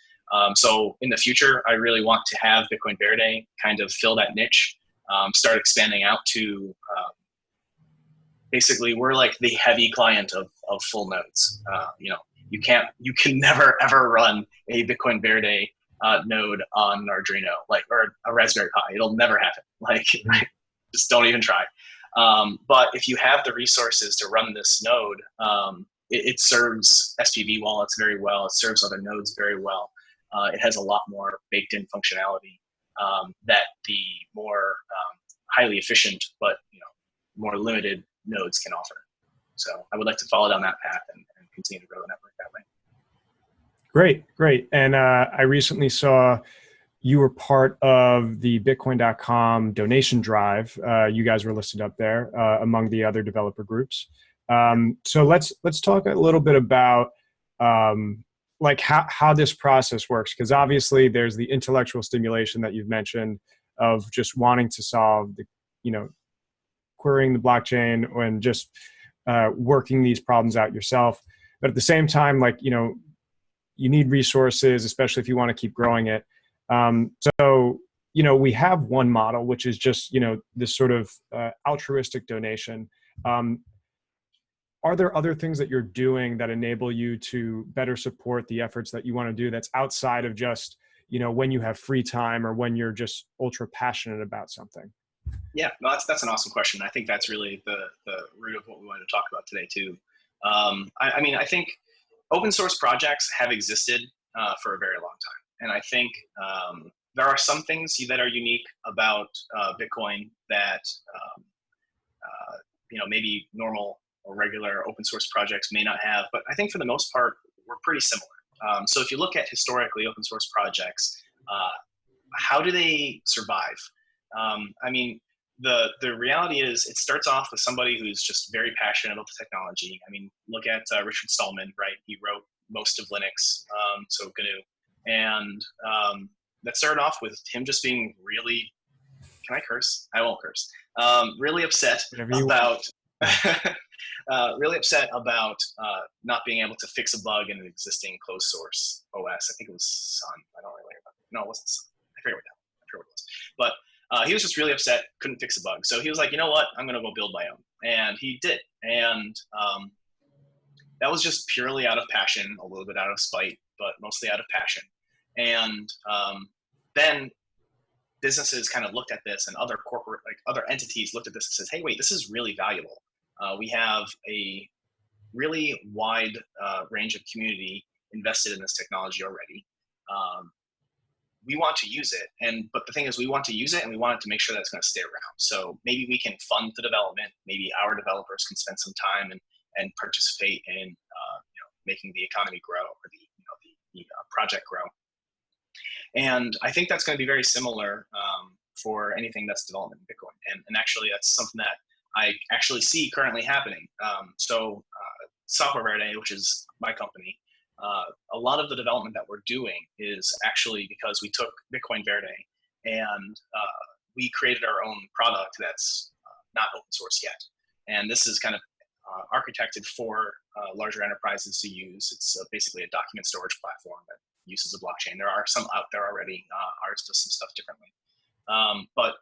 So in the future, I really want to have Bitcoin Verde kind of fill that niche, start expanding out to basically we're like the heavy client of full nodes. You can never ever run a Bitcoin Verde node on an Arduino, or a Raspberry Pi. It'll never happen. Just don't even try. But if you have the resources to run this node, it serves SPV wallets very well. It serves other nodes very well. It has a lot more baked-in functionality that the more highly efficient but more limited nodes can offer. So I would like to follow down that path and continue to grow the network that way. Great. And I recently saw you were part of the Bitcoin.com donation drive. You guys were listed up there among the other developer groups. So let's talk a little bit about how this process works, because obviously there's the intellectual stimulation that you've mentioned of just wanting to solve the, querying the blockchain and just working these problems out yourself. But at the same time, you need resources, especially if you want to keep growing it. So we have one model, which is just, this sort of altruistic donation. Are there other things that you're doing that enable you to better support the efforts that you want to do that's outside of just, when you have free time or when you're just ultra passionate about something? Yeah, no, that's an awesome question. I think that's really the root of what we wanted to talk about today too. I think open source projects have existed for a very long time. And I think there are some things that are unique about Bitcoin that maybe normal or regular open source projects may not have. But I think for the most part, we're pretty similar. So if you look at historically open source projects, how do they survive? The reality is it starts off with somebody who's just very passionate about the technology. Look at Richard Stallman, right? He wrote most of Linux, so GNU. And that started off with him just being really, can I curse? I won't curse. Really upset about not being able to fix a bug in an existing closed source OS. I think it was Sun. I don't really remember. No, it wasn't Sun. I forget what it was. But he was just really upset, couldn't fix a bug. So he was like, you know what? I'm going to go build my own. And he did. And that was just purely out of passion, a little bit out of spite, but mostly out of passion. And then businesses kind of looked at this, and other other entities looked at this and says, hey, wait, this is really valuable. We have a really wide range of community invested in this technology already. We want to use it, but the thing is, we want to use it, and we want it to make sure that it's going to stay around. So maybe we can fund the development. Maybe our developers can spend some time and participate in making the economy grow, or the project grow. And I think that's going to be very similar for anything that's development in Bitcoin. And actually, that's something that I actually see currently happening. Software Verde, which is my company, a lot of the development that we're doing is actually because we took Bitcoin Verde and we created our own product that's not open source yet. And this is kind of architected for larger enterprises to use. It's basically a document storage platform that uses a blockchain. There are some out there already. Ours does some stuff differently. But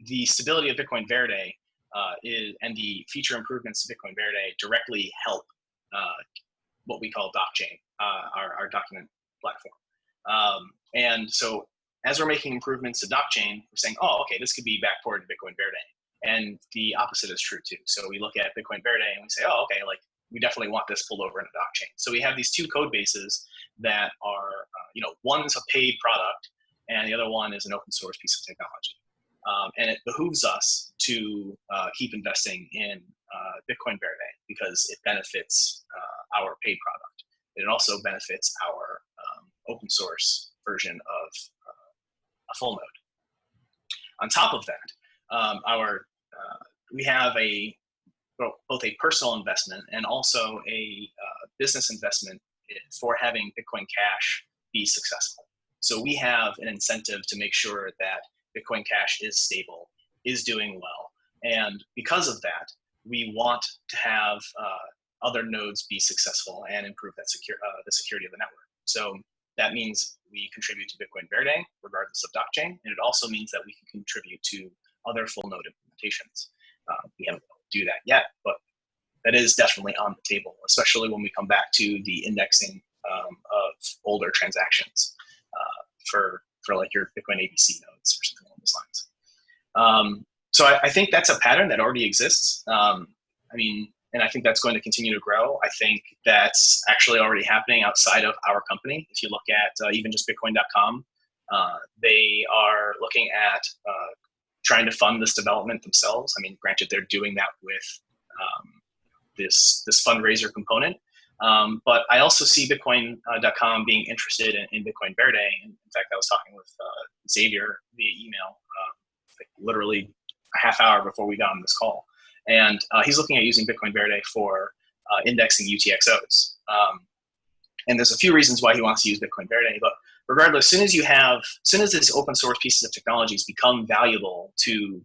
the stability of Bitcoin Verde and the feature improvements to Bitcoin Verde directly help what we call DocChain, our document platform. And so as we're making improvements to DocChain, we're saying, oh, okay, this could be backported to Bitcoin Verde. And the opposite is true too. So we look at Bitcoin Verde and we say, oh, okay, like we definitely want this pulled over into DocChain. So we have these two code bases that are, one's a paid product and the other one is an open source piece of technology. And it behooves us to keep investing in Bitcoin Verde because it benefits our paid product. It also benefits our open source version of a full node. On top of that, we have both a personal investment and also a business investment for having Bitcoin Cash be successful. So we have an incentive to make sure that Bitcoin Cash is stable, is doing well. And because of that, we want to have other nodes be successful and improve that the security of the network. So that means we contribute to Bitcoin Verde, regardless of DocChain, and it also means that we can contribute to other full node implementations. We haven't been able to do that yet, but that is definitely on the table, especially when we come back to the indexing of older transactions for like your Bitcoin ABC nodes or something along those lines. So I think that's a pattern that already exists. And I think that's going to continue to grow. I think that's actually already happening outside of our company. If you look at even just Bitcoin.com, they are looking at trying to fund this development themselves. I mean, granted, they're doing that with this fundraiser component. But I also see Bitcoin.com being interested in Bitcoin Verde. In fact, I was talking with Xavier via email literally a half hour before we got on this call. And he's looking at using Bitcoin Verde for indexing UTXOs. And there's a few reasons why he wants to use Bitcoin Verde, but regardless, as soon as these open source pieces of technologies become valuable to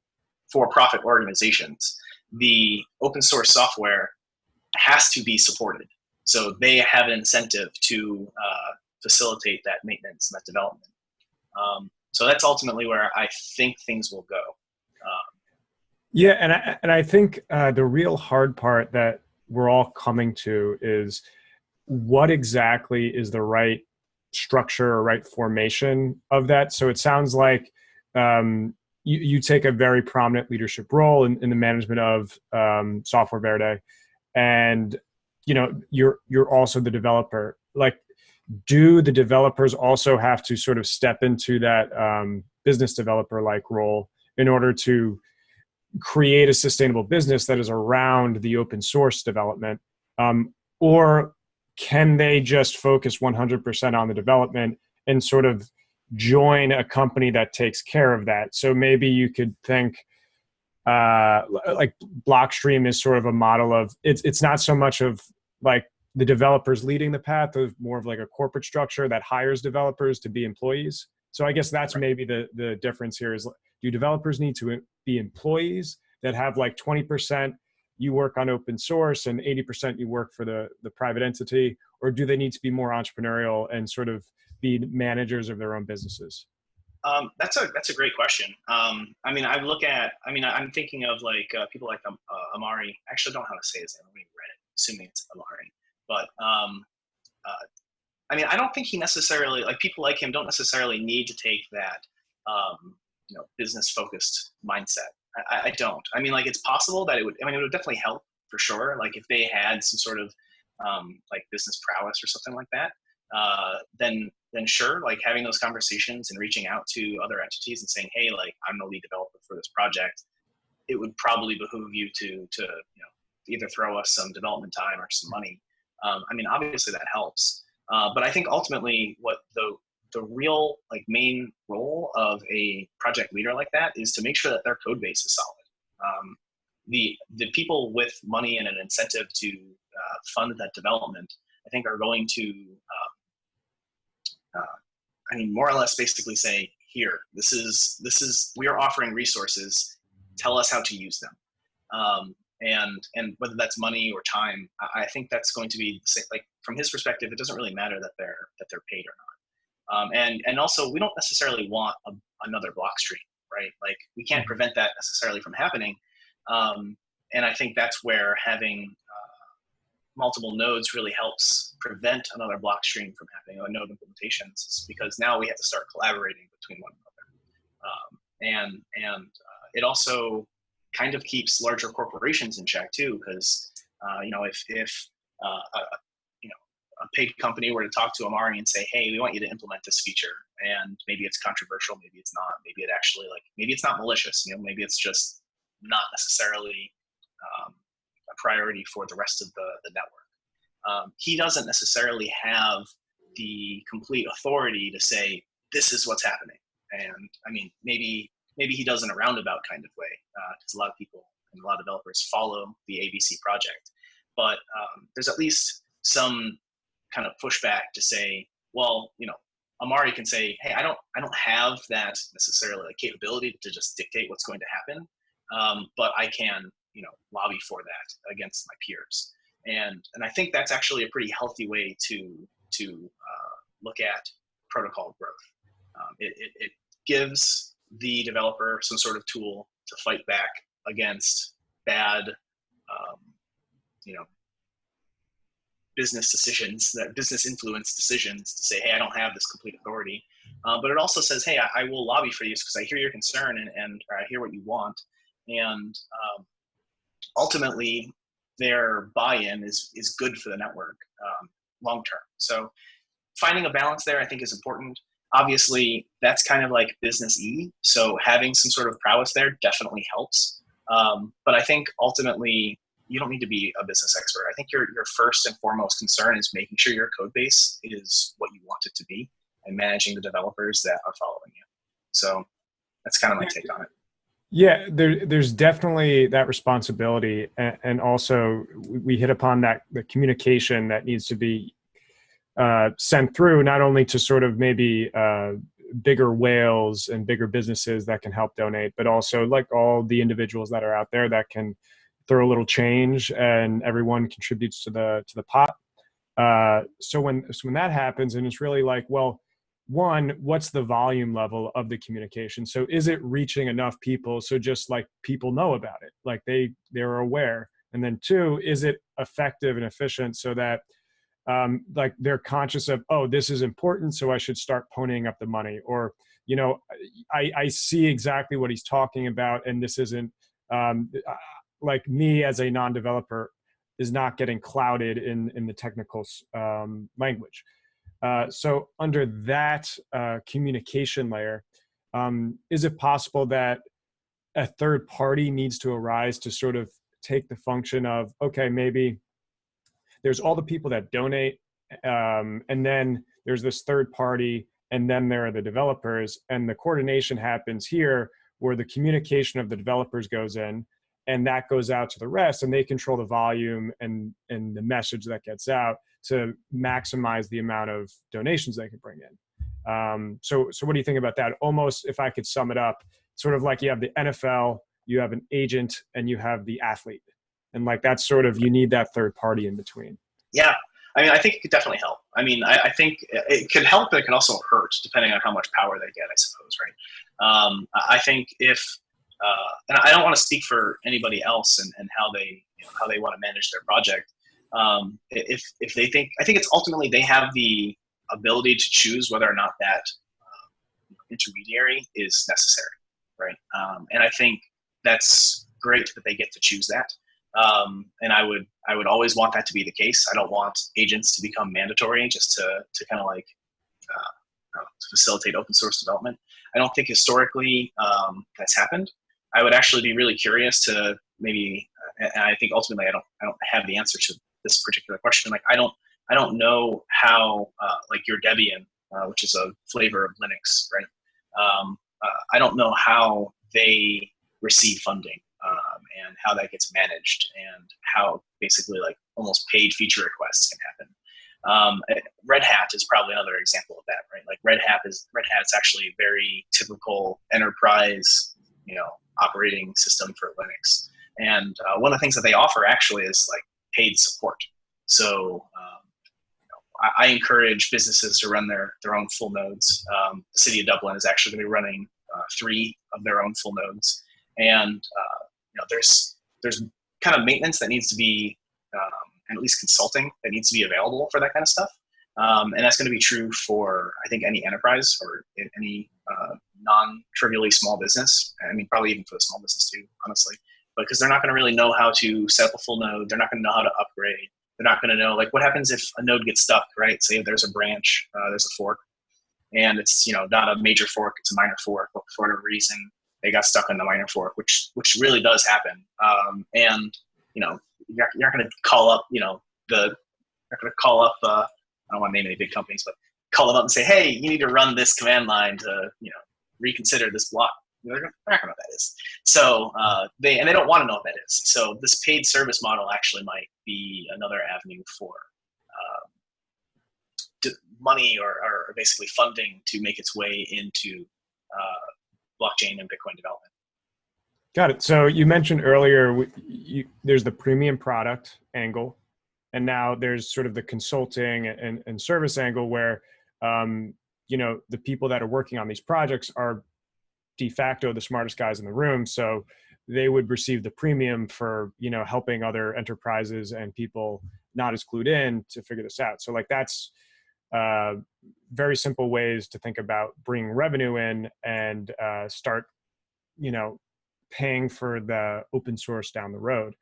for-profit organizations, the open source software has to be supported. So they have an incentive to facilitate that maintenance and that development. So that's ultimately where I think things will go. Yeah, and I think the real hard part that we're all coming to is what exactly is the right structure or right formation of that. So it sounds like you take a very prominent leadership role in the management of Software Verde, and you're also the developer. Like, do the developers also have to sort of step into that business developer like role in order to create a sustainable business that is around the open source development, or can they just focus 100% on the development and sort of join a company that takes care of that? So maybe you could think like Blockstream is sort of a model of it's not so much of like the developers leading the path, of more of like a corporate structure that hires developers to be employees. So I guess that's maybe the difference here is, do developers need to be employees that have like 20% you work on open source and 80% you work for the private entity, or do they need to be more entrepreneurial and sort of be managers of their own businesses? That's a great question. I'm thinking of like people like Amari. I actually don't know how to say his name. Let me read it, assuming it's Amari. But I don't think he necessarily, like, people like him don't necessarily need to take that business focused mindset. I don't. I mean, like, it's possible that it would definitely help for sure. Like, if they had some sort of like business prowess or something like that, then sure, like having those conversations and reaching out to other entities and saying, hey, like, I'm the lead developer for this project, it would probably behoove you to either throw us some development time or some money. Obviously that helps, but I think ultimately what the real like main role of a project leader like that is to make sure that their code base is solid. The people with money and an incentive to fund that development, I think, are going to more or less basically say, here, this is we are offering resources, tell us how to use them. And whether that's money or time, I think that's going to be the same. Like, from his perspective, it doesn't really matter that they're paid or not. And also, we don't necessarily want another Blockstream, right? Like we can't prevent that necessarily from happening. And I think that's where having multiple nodes really helps prevent another block stream from happening, or node implementations, is because now we have to start collaborating between one another. And it also kind of keeps larger corporations in check too, because if a paid company were to talk to Amari and say, hey, we want you to implement this feature, and maybe it's controversial, maybe it's not, maybe it actually maybe it's not malicious, maybe it's just not necessarily a priority for the rest of the network. He doesn't necessarily have the complete authority to say, this is what's happening. And I mean, maybe he does in a roundabout kind of way, because a lot of people and a lot of developers follow the ABC project. But there's at least some kind of pushback to say, well, Amari can say, hey, I don't have that necessarily capability to just dictate what's going to happen, but I can, lobby for that against my peers. And I think that's actually a pretty healthy way to look at protocol growth. It gives the developer some sort of tool to fight back against bad, business decisions, that business influence decisions, to say, hey, I don't have this complete authority. But it also says, hey, I will lobby for you because I hear your concern and I hear what you want. And ultimately, their buy-in is good for the network long term. So finding a balance there, I think, is important. Obviously, that's kind of like business E. So having some sort of prowess there definitely helps. But I think ultimately, you don't need to be a business expert. I think your first and foremost concern is making sure your code base is what you want it to be and managing the developers that are following you. So that's kind of my take on it. Yeah, there's definitely that responsibility. And also we hit upon the communication that needs to be sent through, not only to sort of maybe bigger whales and bigger businesses that can help donate, but also like all the individuals that are out there that can throw a little change, and everyone contributes to the pot. So when that happens, and it's really like, well, one, what's the volume level of the communication? So is it reaching enough people so just like people know about it, like they're aware? And then two, is it effective and efficient so that like they're conscious of, oh, this is important, so I should start ponying up the money, or I see exactly what he's talking about, and this isn't like me as a non-developer is not getting clouded in the technical language. So under that communication layer, is it possible that a third party needs to arise to sort of take the function of, okay, maybe there's all the people that donate, and then there's this third party, and then there are the developers, and the coordination happens here where the communication of the developers goes in, and that goes out to the rest, and they control the volume and the message that gets out to maximize the amount of donations they can bring in. So what do you think about that? Almost, if I could sum it up, sort of like you have the NFL, you have an agent, and you have the athlete. And like that's sort of, you need that third party in between. Yeah. I mean, I think it could definitely help. I mean, I think it could help, but it can also hurt depending on how much power they get, I suppose, right? I think if, and I don't want to speak for anybody else and how they want to manage their project. If they think, I think it's ultimately they have the ability to choose whether or not that intermediary is necessary, right? And I think that's great that they get to choose that. And I would always want that to be the case. I don't want agents to become mandatory just to kind of like to facilitate open source development. I don't think historically that's happened. I would actually be really curious to maybe, and I think ultimately I don't have the answer to this particular question. Like I don't know how like your Debian, which is a flavor of Linux, right? I don't know how they receive funding and how that gets managed, and how basically like almost paid feature requests can happen. Red Hat is probably another example of that, right? Like Red Hat's actually a very typical enterprise, operating system for Linux. And one of the things that they offer actually is like paid support. So I encourage businesses to run their own full nodes. The city of Dublin is actually going to be running 3 of their own full nodes, and there's kind of maintenance that needs to be, and at least consulting that needs to be available for that kind of stuff. And that's going to be true for, I think, any enterprise or any non-trivially small business. I mean, probably even for the small business too, honestly. Because they're not going to really know how to set up a full node. They're not going to know how to upgrade. They're not going to know, like, what happens if a node gets stuck, right? Say there's a branch, there's a fork, and it's not a major fork, it's a minor fork, but for whatever reason they got stuck in the minor fork, which really does happen. And you're not going to call up, I don't want to name any big companies, but call them up and say, hey, you need to run this command line to, reconsider this block. They're not going to know what that is. So they don't want to know what that is. So this paid service model actually might be another avenue for money or basically funding to make its way into blockchain and Bitcoin development. Got it. So you mentioned earlier, there's the premium product angle, and now there's sort of the consulting and service angle where, the people that are working on these projects are de facto the smartest guys in the room. So they would receive the premium for, helping other enterprises and people not as clued in to figure this out. So like that's very simple ways to think about bringing revenue in and start, paying for the open source down the road.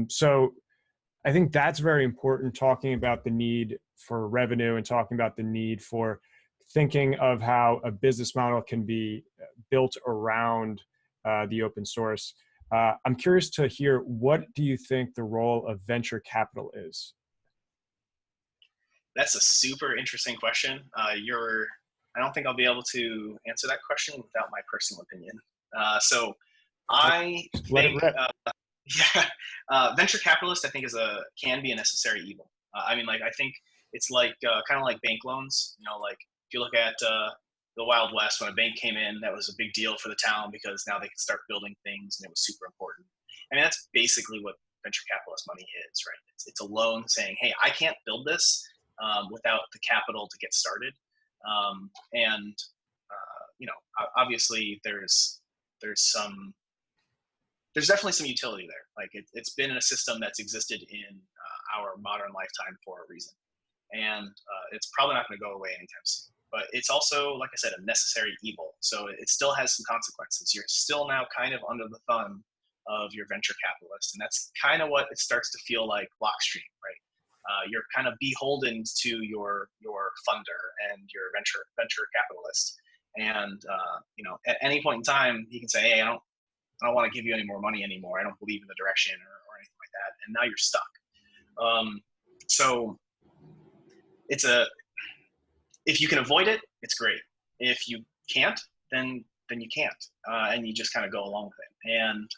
So I think that's very important, talking about the need for revenue and talking about the need for thinking of how a business model can be built around the open source. I'm curious to hear, what do you think the role of venture capital is? That's a super interesting question. I don't think I'll be able to answer that question without my personal opinion. So I think, venture capitalist, I think can be a necessary evil. I think it's like kind of like bank loans. Like if you look at the Wild West, when a bank came in, that was a big deal for the town because now they could start building things, and it was super important. I mean, that's basically what venture capitalist money is, right? It's a loan saying, hey, I can't build this without the capital to get started. Obviously there's definitely some utility there. Like it's been in a system that's existed in our modern lifetime for a reason. And it's probably not going to go away anytime soon. But it's also, like I said, a necessary evil. So it still has some consequences. You're still now kind of under the thumb of your venture capitalist. And that's kind of what it starts to feel like Blockstream, right? You're kind of beholden to your funder and your venture capitalist. And, at any point in time, he can say, hey, I don't want to give you any more money anymore. I don't believe in the direction or anything like that. And now you're stuck. So if you can avoid it, it's great. If you can't, then you can't, and you just kind of go along with it. And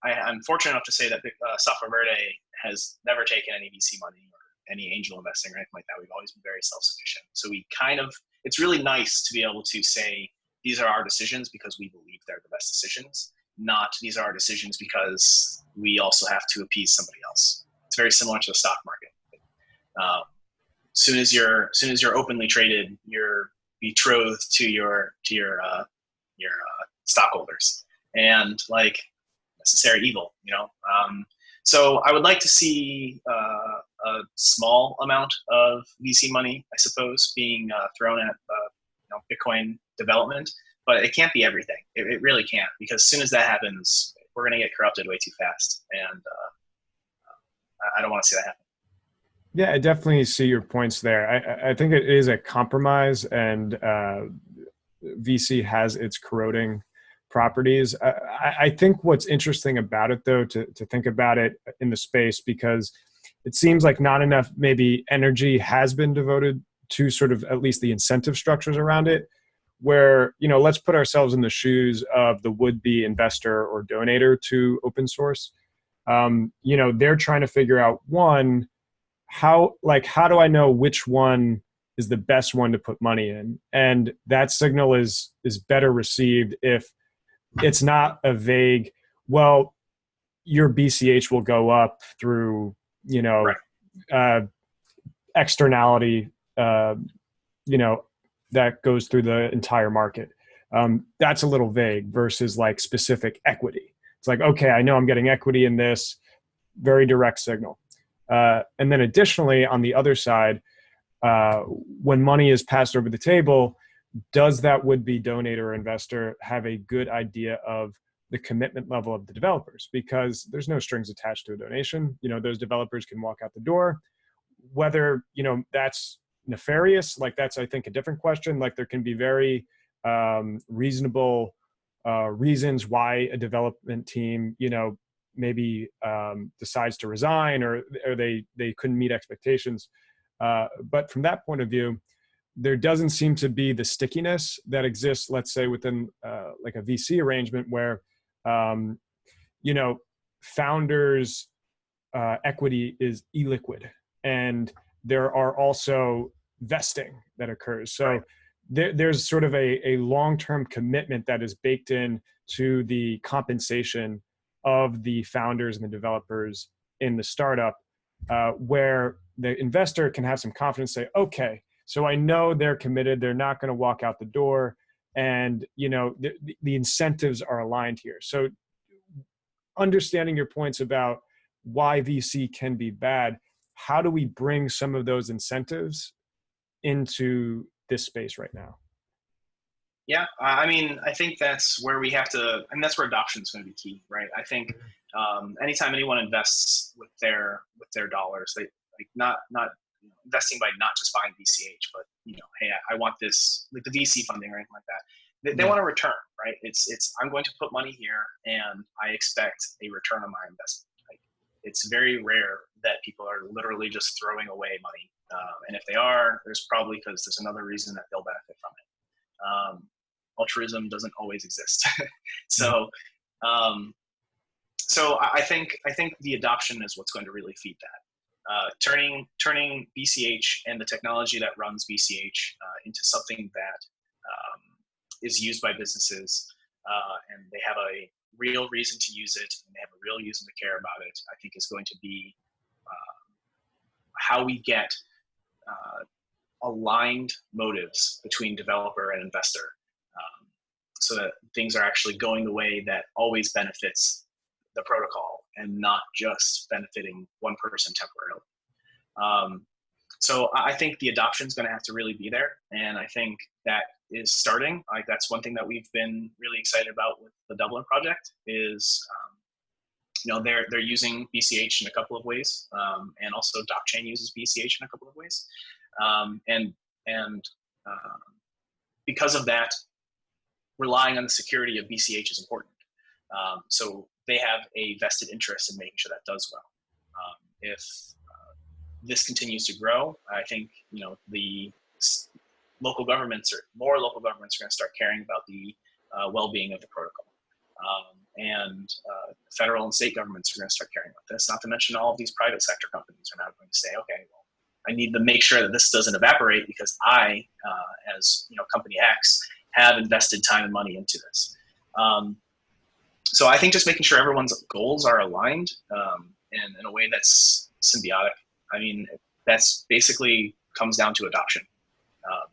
I'm fortunate enough to say that Software Verde has never taken any VC money or any angel investing or anything like that. We've always been very self-sufficient. So it's really nice to be able to say, these are our decisions because we believe they're the best decisions, not these are our decisions because we also have to appease somebody else. It's very similar to the stock market. Soon as you're openly traded, you're betrothed to your stockholders, and like necessary evil, So I would like to see a small amount of VC money, I suppose, being thrown at Bitcoin development, but it can't be everything. It really can't, because as soon as that happens, we're going to get corrupted way too fast, and I don't want to see that happen. Yeah, I definitely see your points there. I think it is a compromise, and VC has its corroding properties. I think what's interesting about it, though, to think about it in the space, because it seems like not enough maybe energy has been devoted to sort of at least the incentive structures around it, where, let's put ourselves in the shoes of the would-be investor or donator to open source. They're trying to figure out, one, how do I know which one is the best one to put money in? And that signal is better received if it's not a vague, well, your BCH will go up through, externality, that goes through the entire market. That's a little vague versus like specific equity. It's like, okay, I know I'm getting equity in this, very direct signal. And then additionally, on the other side, when money is passed over the table, does that would-be donator or investor have a good idea of the commitment level of the developers? Because there's no strings attached to a donation. Those developers can walk out the door. Whether, that's nefarious, like that's, I think, a different question. Like there can be very reasonable reasons why a development team, maybe decides to resign or they couldn't meet expectations. But from that point of view, there doesn't seem to be the stickiness that exists, let's say, within like a VC arrangement where, founders' equity is illiquid, and there are also vesting that occurs. So Right. there's sort of a long-term commitment that is baked in to the compensation of the founders and the developers in the startup, where the investor can have some confidence, say, okay, so I know they're committed, they're not going to walk out the door, and the incentives are aligned here. So understanding your points about why VC can be bad, how do we bring some of those incentives into this space right now? Yeah, I mean, I think that's where we have to, and that's where adoption is going to be key, right? I think anytime anyone invests with their dollars, they like not investing by not just buying VCH, but hey, I want this, like the VC funding or anything like that. They want a return, right? It's I'm going to put money here, and I expect a return on my investment. Like, it's very rare that people are literally just throwing away money, and if they are, there's probably because there's another reason that they'll benefit from it. Altruism doesn't always exist. So, so I think the adoption is what's going to really feed that. Turning BCH and the technology that runs BCH into something that is used by businesses, and they have a real reason to use it, and they have a real reason to care about it, I think is going to be how we get aligned motives between developer and investor, so that things are actually going the way that always benefits the protocol and not just benefiting one person temporarily. So I think the adoption is going to have to really be there, and I think that is starting. Like, that's one thing that we've been really excited about with the Dublin project is, they're using BCH in a couple of ways, and also DocChain uses BCH in a couple of ways, and because of that, relying on the security of BCH is important. So they have a vested interest in making sure that does well. If this continues to grow, I think the local governments, or more local governments, are going to start caring about the well-being of the protocol, and federal and state governments are going to start caring about this. Not to mention all of these private sector companies are now going to say, okay, well, I need to make sure that this doesn't evaporate because I, as company X, have invested time and money into this. So I think just making sure everyone's goals are aligned in a way that's symbiotic. I mean, that's basically comes down to adoption.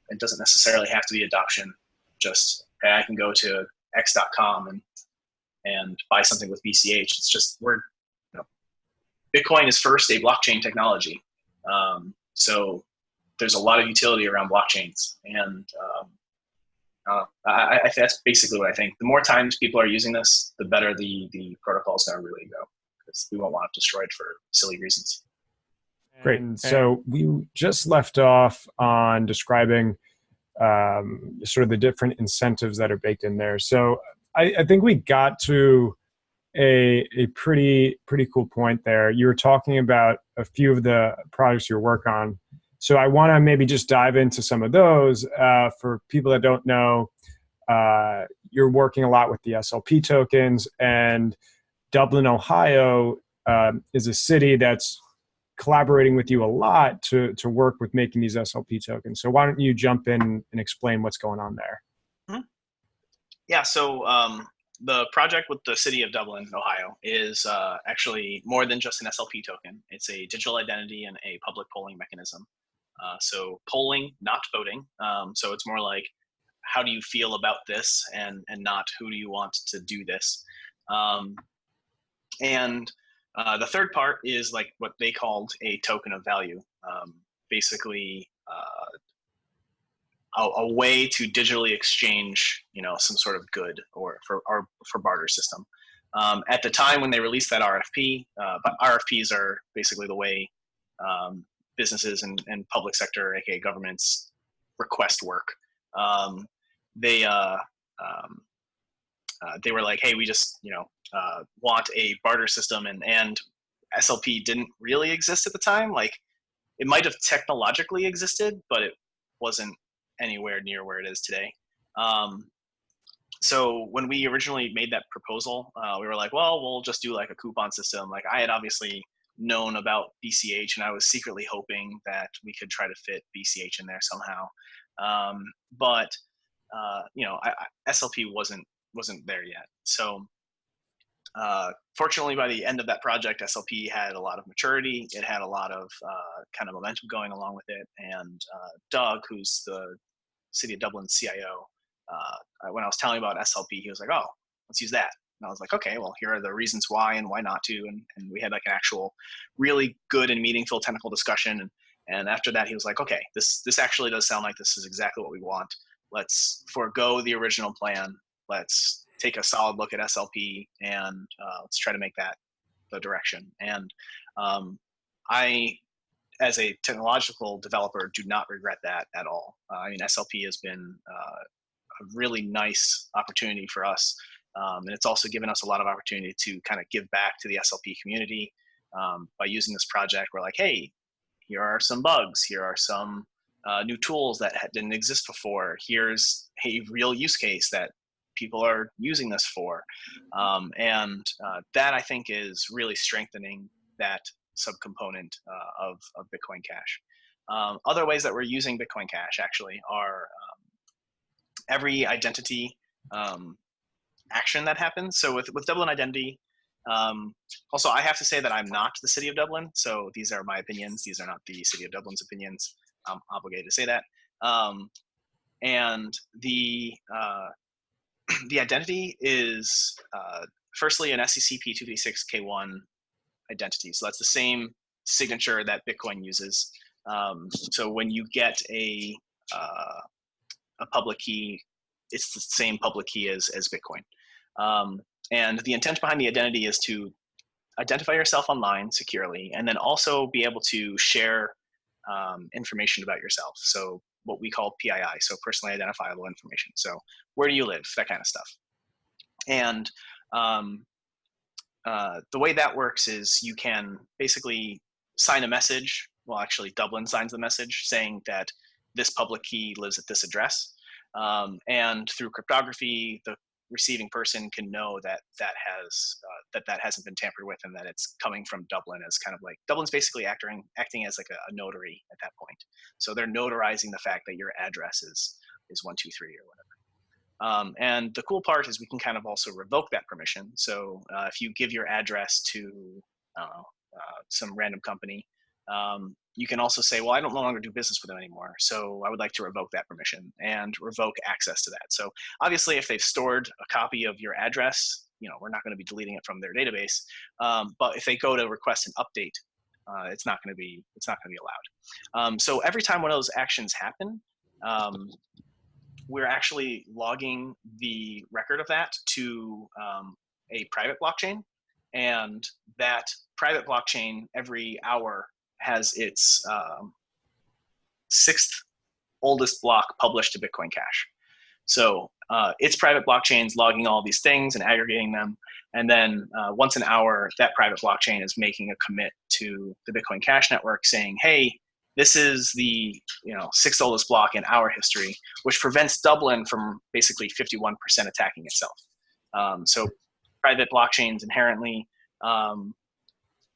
It doesn't necessarily have to be adoption. Just, hey, I can go to x.com and buy something with BCH. It's just Bitcoin is first a blockchain technology. So there's a lot of utility around blockchains, and I that's basically what I think. The more times people are using this, the better the protocol is going to really go, because we won't want it destroyed for silly reasons. Great. So we just left off on describing sort of the different incentives that are baked in there. So I think we got to a pretty cool point there. You were talking about a few of the projects you work on. So I want to maybe just dive into some of those. For people that don't know, you're working a lot with the SLP tokens, and Dublin, Ohio is a city that's collaborating with you a lot to work with making these SLP tokens. So why don't you jump in and explain what's going on there? Mm-hmm. Yeah, so the project with the city of Dublin, Ohio, is actually more than just an SLP token. It's a digital identity and a public polling mechanism. So polling, not voting. So it's more like, how do you feel about this, and not who do you want to do this. And the third part is like what they called a token of value, basically a way to digitally exchange, some sort of good or for barter system. At the time when they released that RFP, but RFPs are basically the way businesses and public sector, aka governments, request work. They they were like, hey, we just want a barter system, and SLP didn't really exist at the time. Like, it might have technologically existed, but it wasn't anywhere near where it is today. So when we originally made that proposal, we were like, well, we'll just do like a coupon system. Like, I had obviously known about BCH, and I was secretly hoping that we could try to fit BCH in there somehow. But SLP wasn't there yet. So fortunately, by the end of that project, SLP had a lot of maturity. It had a lot of kind of momentum going along with it. And Doug, who's the City of Dublin CIO, when I was telling about SLP, he was like, oh, let's use that. And I was like, okay, well, here are the reasons why and why not to. And we had like an actual really good and meaningful technical discussion. And after that, he was like, okay, this actually does sound like this is exactly what we want. Let's forego the original plan. Let's take a solid look at SLP, and let's try to make that the direction. And I, as a technological developer, do not regret that at all. I mean, SLP has been a really nice opportunity for us. And it's also given us a lot of opportunity to kind of give back to the SLP community by using this project. We're like, hey, here are some bugs. Here are some new tools that didn't exist before. Here's a real use case that people are using this for. And that, I think, is really strengthening that subcomponent of Bitcoin Cash. Other ways that we're using Bitcoin Cash actually are every identity action that happens. So with Dublin Identity, also, I have to say that I'm not the City of Dublin, so these are my opinions. These are not the City of Dublin's opinions. I'm obligated to say that. And the identity is firstly an SEC P256K1 identity. So that's the same signature that Bitcoin uses. So when you get a public key, it's the same public key as Bitcoin. And the intent behind the identity is to identify yourself online securely, and then also be able to share information about yourself. So what we call PII, so personally identifiable information. So where do you live, that kind of stuff. And the way that works is you can basically sign a message. Well, actually, Dublin signs the message saying that this public key lives at this address. And through cryptography, the receiving person can know that that hasn't been tampered with, and that it's coming from Dublin, as kind of like Dublin's basically acting as like a notary at that point. So they're notarizing the fact that your address is 123 or whatever. And the cool part is we can kind of also revoke that permission. So if you give your address to some random company, you can also say, well, I don't no longer do business with them anymore, so I would like to revoke that permission and revoke access to that. So obviously, if they've stored a copy of your address, we're not going to be deleting it from their database. But if they go to request an update, it's not going to be allowed. So every time one of those actions happen, we're actually logging the record of that to a private blockchain, and that private blockchain every hour has its sixth oldest block published to Bitcoin Cash. So its private blockchain's logging all these things and aggregating them. And then once an hour, that private blockchain is making a commit to the Bitcoin Cash network saying, hey, this is the sixth oldest block in our history, which prevents Dublin from basically 51% attacking itself. So private blockchains inherently,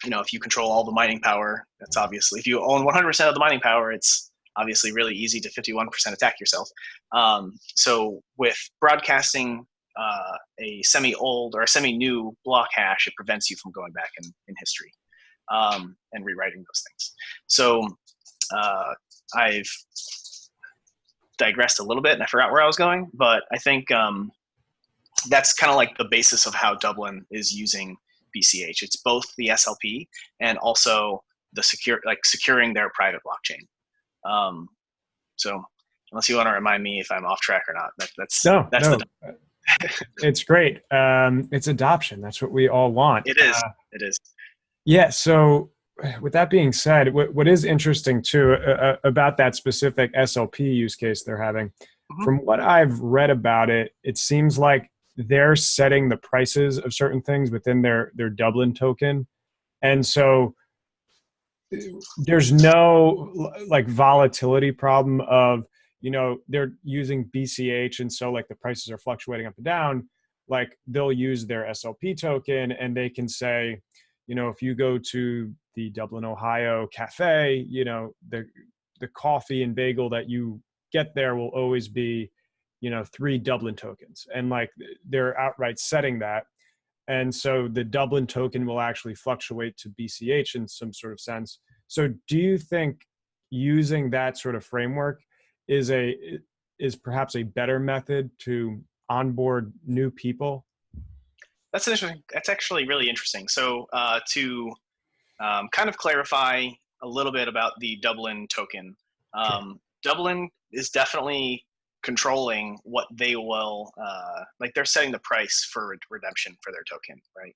if you control all the mining power, that's obviously, if you own 100% of the mining power, it's obviously really easy to 51% attack yourself. So with broadcasting a semi-old or a semi-new block hash, it prevents you from going back in history and rewriting those things. So digressed a little bit and I forgot where I was going, but I think that's kind of like the basis of how Dublin is using BCH. It's both the SLP and also the securing their private blockchain. So unless you want to remind me if I'm off track or not, No, that's no, the. it's great. It's adoption. That's what we all want. It is. It is. Yeah. So, with that being said, what is interesting too about that specific SLP use case they're having, Mm-hmm. from what I've read about it, it seems like they're setting the prices of certain things within their Dublin token, and so there's no like volatility problem of, they're using BCH, and so like the prices are fluctuating up and down. Like they'll use their SLP token and they can say, if you go to the Dublin, Ohio cafe, the coffee and bagel that you get there will always be, 3 Dublin tokens. And like they're outright setting that. And so the Dublin token will actually fluctuate to BCH in some sort of sense. So do you think using that sort of framework is perhaps a better method to onboard new people? That's interesting. That's actually really interesting. So to kind of clarify a little bit about the Dublin token, Sure. Dublin is definitely controlling what they will, like they're setting the price for redemption for their token, right?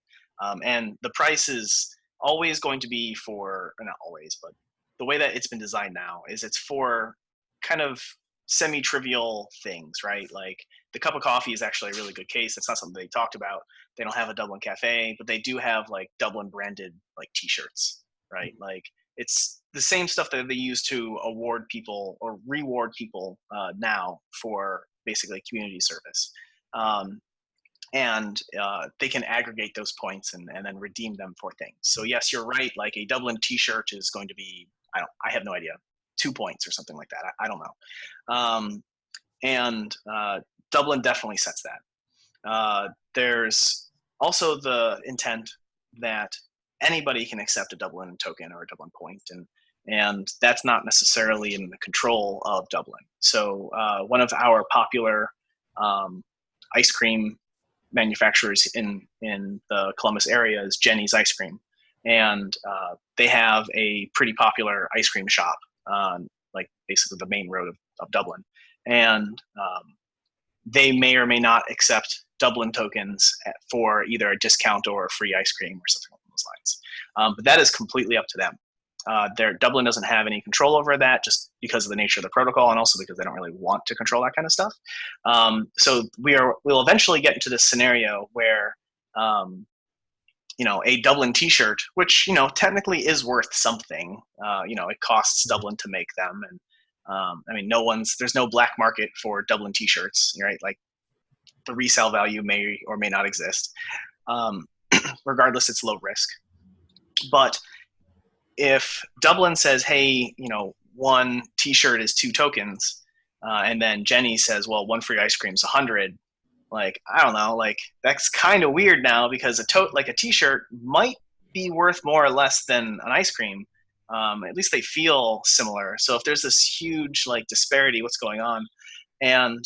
And the price is always going to be for, or not always, but the way that it's been designed now is it's for kind of semi-trivial things, right? Like the cup of coffee is actually a really good case. It's not something they talked about. They don't have a Dublin cafe, but they do have like Dublin branded like t-shirts, right? Like it's the same stuff that they use to award people or reward people now for basically community service. And they can aggregate those points and then redeem them for things. So yes, you're right. Like a Dublin t-shirt is going to be, I have no idea, 2 points or something like that. I don't know. And Dublin definitely sets that. There's also the intent that anybody can accept a Dublin token or a Dublin point, and that's not necessarily in the control of Dublin. So one of our popular ice cream manufacturers in the Columbus area is Jenny's Ice Cream, and they have a pretty popular ice cream shop on like basically the main road of Dublin, and they may or may not accept Dublin tokens for either a discount or a free ice cream or something along those lines. But that is completely up to them. Dublin doesn't have any control over that just because of the nature of the protocol, and also because they don't really want to control that kind of stuff. So we'll eventually get into this scenario where a Dublin t-shirt, which technically is worth something, it costs Dublin to make them, and there's no black market for Dublin t-shirts, right? Like the resale value may or may not exist. Regardless, it's low risk. But if Dublin says, hey, one t-shirt is 2 tokens, and then Jenny says, well, one free ice cream is 100, like, I don't know, like that's kind of weird now, because a t-shirt might be worth more or less than an ice cream. At least they feel similar. So if there's this huge like disparity, what's going on? And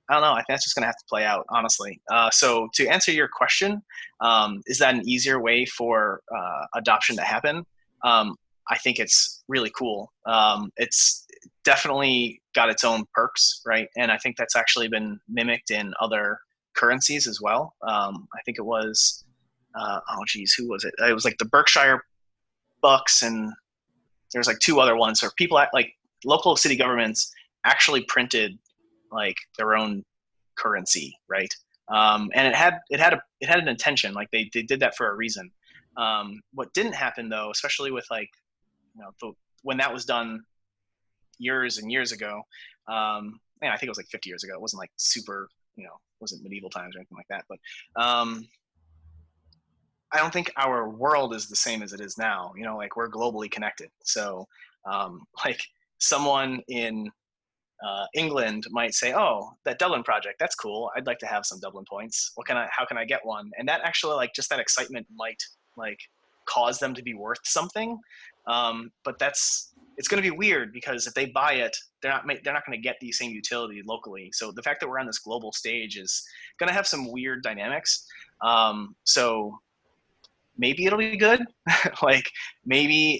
I don't know. I think that's just going to have to play out, honestly. So to answer your question, is that an easier way for adoption to happen? I think it's really cool. It's definitely got its own perks, right? And I think that's actually been mimicked in other currencies as well. I think it was, who was it? It was like the Berkshire Bucks, and there's like 2 other ones. Or people like local city governments actually printed like their own currency, right? And it had an intention. Like they did that for a reason. What didn't happen though, especially with like when that was done years and years ago, I think it was like 50 years ago. It wasn't like super, wasn't medieval times or anything like that. But I don't think our world is the same as it is now. Like we're globally connected. So like someone in England might say, "Oh, that Dublin project, that's cool. I'd like to have some Dublin points. How can I get one?" And that actually, like, just that excitement might like cause them to be worth something. But it's going to be weird, because if they buy it, they're not going to get the same utility locally. So the fact that we're on this global stage is going to have some weird dynamics. So maybe it'll be good. Like maybe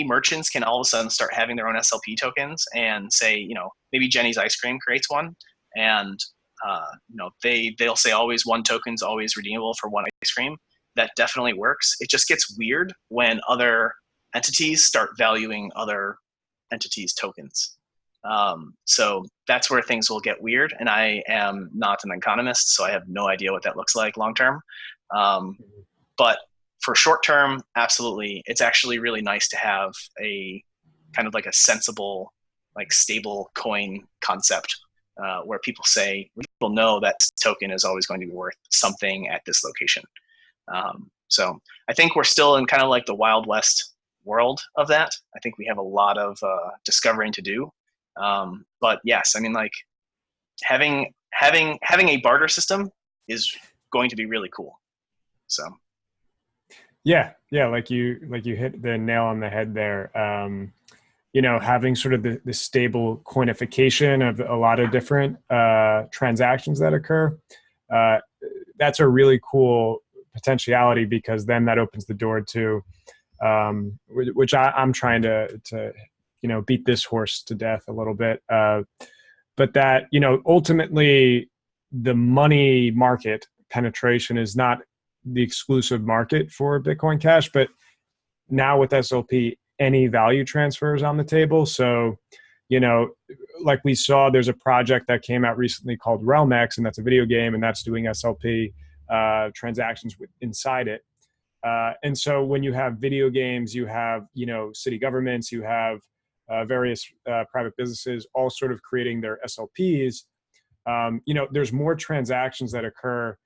merchants can all of a sudden start having their own SLP tokens and say, maybe Jenny's Ice Cream creates one, and they'll say always one token's always redeemable for one ice cream. That definitely works. It just gets weird when other entities start valuing other entities' tokens. So that's where things will get weird. And I am not an economist, so I have no idea what that looks like long term. But for short term, absolutely, it's actually really nice to have a kind of like a sensible, like stable coin concept where people know that token is always going to be worth something at this location. So I think we're still in kind of like the Wild West world of that. I think we have a lot of discovering to do. But yes, I mean, like having a barter system is going to be really cool. So. Yeah, like you hit the nail on the head there. Having sort of the stable coinification of a lot of different transactions that occur, that's a really cool potentiality, because then that opens the door to, which I'm trying to beat this horse to death a little bit, but that ultimately the money market penetration is not the exclusive market for Bitcoin Cash, but now with SLP, any value transfers on the table. So, like we saw, there's a project that came out recently called RealmX, and that's a video game, and that's doing SLP transactions inside it. And so when you have video games, you have, city governments, you have various private businesses all sort of creating their SLPs. There's more transactions that occur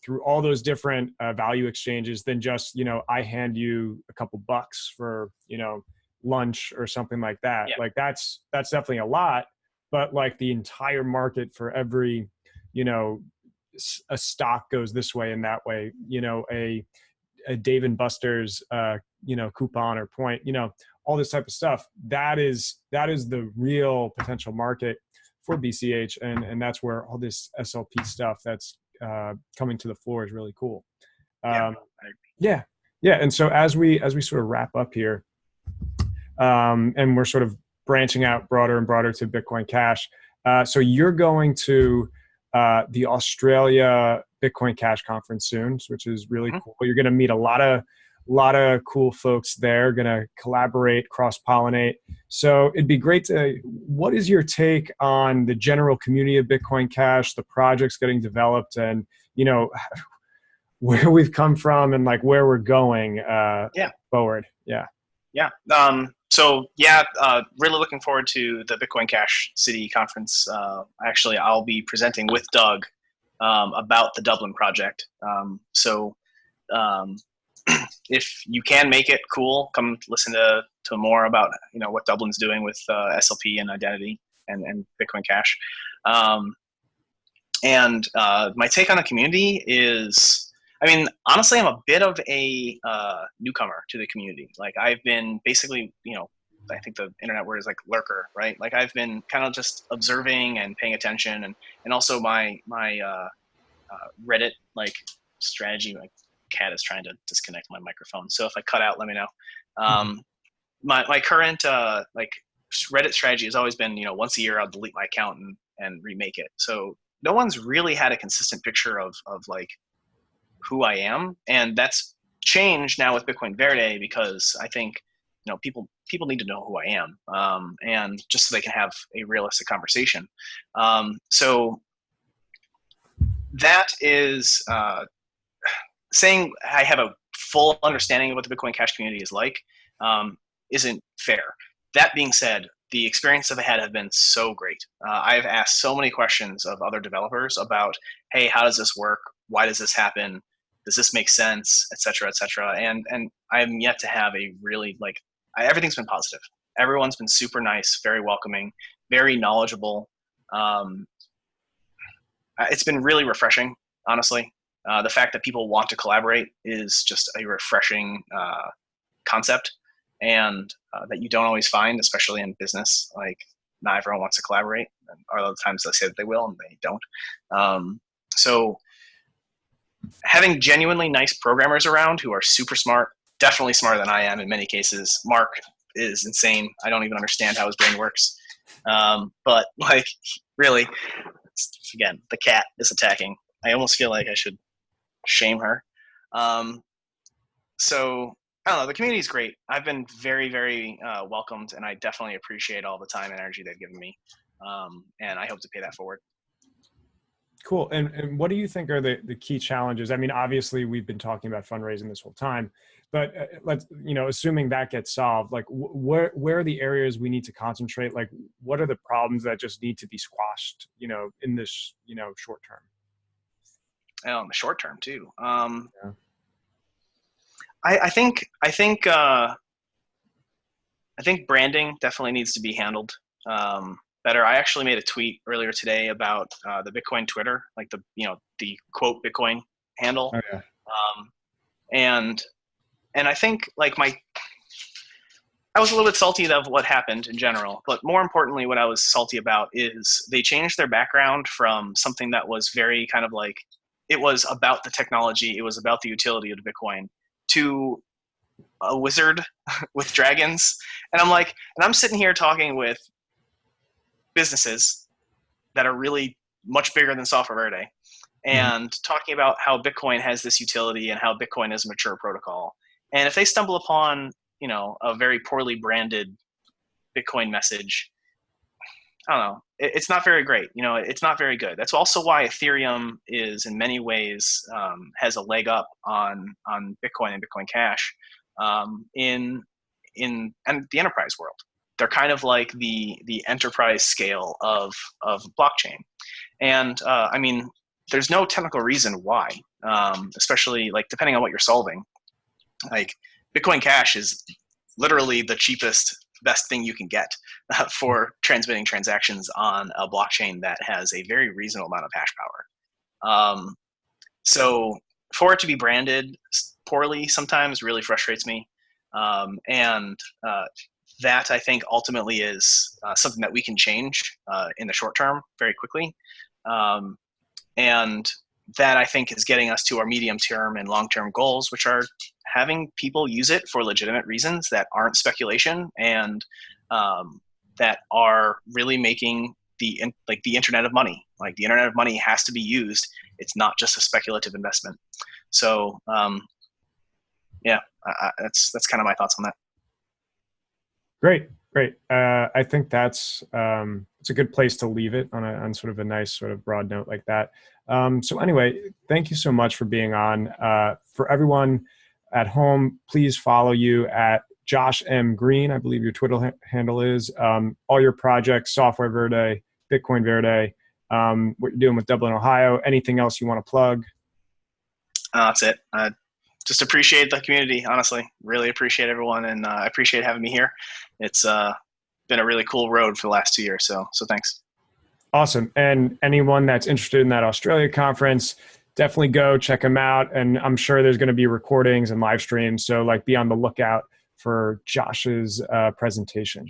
through all those different value exchanges than just, I hand you a couple bucks for, lunch or something like that. Yeah. Like that's definitely a lot, but like the entire market for every, a stock goes this way and that way, a Dave and Buster's, coupon or point, all this type of stuff. That is the real potential market for BCH. And that's where all this SLP stuff that's coming to the floor is really cool. Yeah. And so as we sort of wrap up here, and we're sort of branching out broader and broader to Bitcoin Cash. So you're going to the Australia Bitcoin Cash conference soon, which is really cool. You're going to meet a lot of cool folks there, going to collaborate, cross-pollinate. So it'd be great what is your take on the general community of Bitcoin Cash, the projects getting developed, and, where we've come from and like where we're going forward? Really looking forward to the Bitcoin Cash City conference. Actually, I'll be presenting with Doug about the Dublin project. If you can make it, cool. Come listen to more about what Dublin's doing with SLP and identity and Bitcoin Cash. My take on the community is, I mean, honestly, I'm a bit of a newcomer to the community. Like I've been basically, I think the internet word is like lurker, right? Like I've been kind of just observing and paying attention, and also my Reddit like strategy. My cat is trying to disconnect my microphone, so if I cut out, let me know. My current like Reddit strategy has always been, once a year I'll delete my account and remake it. So no one's really had a consistent picture of like who I am, and that's changed now with Bitcoin Verde, because I think people need to know who I am, and just so they can have a realistic conversation. So that is saying I have a full understanding of what the Bitcoin Cash community is like isn't fair. That being said, the experience I've had have been so great. I've asked so many questions of other developers about, hey, how does this work? Why does this happen? Does this make sense? Et cetera, et cetera. And I'm yet to have a really everything's been positive. Everyone's been super nice, very welcoming, very knowledgeable. It's been really refreshing, honestly. The fact that people want to collaborate is just a refreshing concept, and that you don't always find, especially in business. Like not everyone wants to collaborate. And a lot of times they say that they will and they don't. So having genuinely nice programmers around who are super smart, definitely smarter than I am in many cases. Mark is insane. I don't even understand how his brain works. But like, really, again, the cat is attacking. I almost feel like I should shame her. So I don't know. The community is great. I've been very, very welcomed, and I definitely appreciate all the time and energy they've given me. And I hope to pay that forward. Cool. And what do you think are the key challenges? I mean, obviously we've been talking about fundraising this whole time, but let's, assuming that gets solved, like where are the areas we need to concentrate? Like, what are the problems that just need to be squashed, in this, short term? In the short term too. Yeah. I think branding definitely needs to be handled better. I actually made a tweet earlier today about the Bitcoin Twitter, like the quote Bitcoin handle. Oh, yeah. And I think like I was a little bit salty of what happened in general, but more importantly, what I was salty about is they changed their background from something that was very kind of like, it was about the technology, it was about the utility of Bitcoin, to a wizard with dragons. And I'm sitting here talking with businesses that are really much bigger than Software Verde, and talking about how Bitcoin has this utility and how Bitcoin is a mature protocol. And if they stumble upon, a very poorly branded Bitcoin message, I don't know, it's not very great. It's not very good. That's also why Ethereum is in many ways has a leg up on Bitcoin and Bitcoin Cash in the enterprise world. They're kind of like the enterprise scale of blockchain. And I mean, there's no technical reason why, especially like depending on what you're solving. Like Bitcoin Cash is literally the cheapest, best thing you can get for transmitting transactions on a blockchain that has a very reasonable amount of hash power. So for it to be branded poorly sometimes really frustrates me. And that I think ultimately is something that we can change in the short term very quickly. And that I think is getting us to our medium term and long term goals, which are having people use it for legitimate reasons that aren't speculation, and that are really making the internet of money. Like the internet of money has to be used. It's not just a speculative investment. So that's kind of my thoughts on that. Great. I think that's it's a good place to leave it on sort of a nice sort of broad note like that. So anyway, thank you so much for being on. For everyone at home, please follow you at Josh M. Green, I believe your Twitter handle is. All your projects, Software Verde, Bitcoin Verde, what you're doing with Dublin, Ohio. Anything else you want to plug? That's it. Just appreciate the community, honestly. Really appreciate everyone, and I appreciate having me here. It's been a really cool road for the last 2 years, so thanks. Awesome. And anyone that's interested in that Australia conference, definitely go check them out. And I'm sure there's going to be recordings and live streams, so like be on the lookout for Josh's presentation.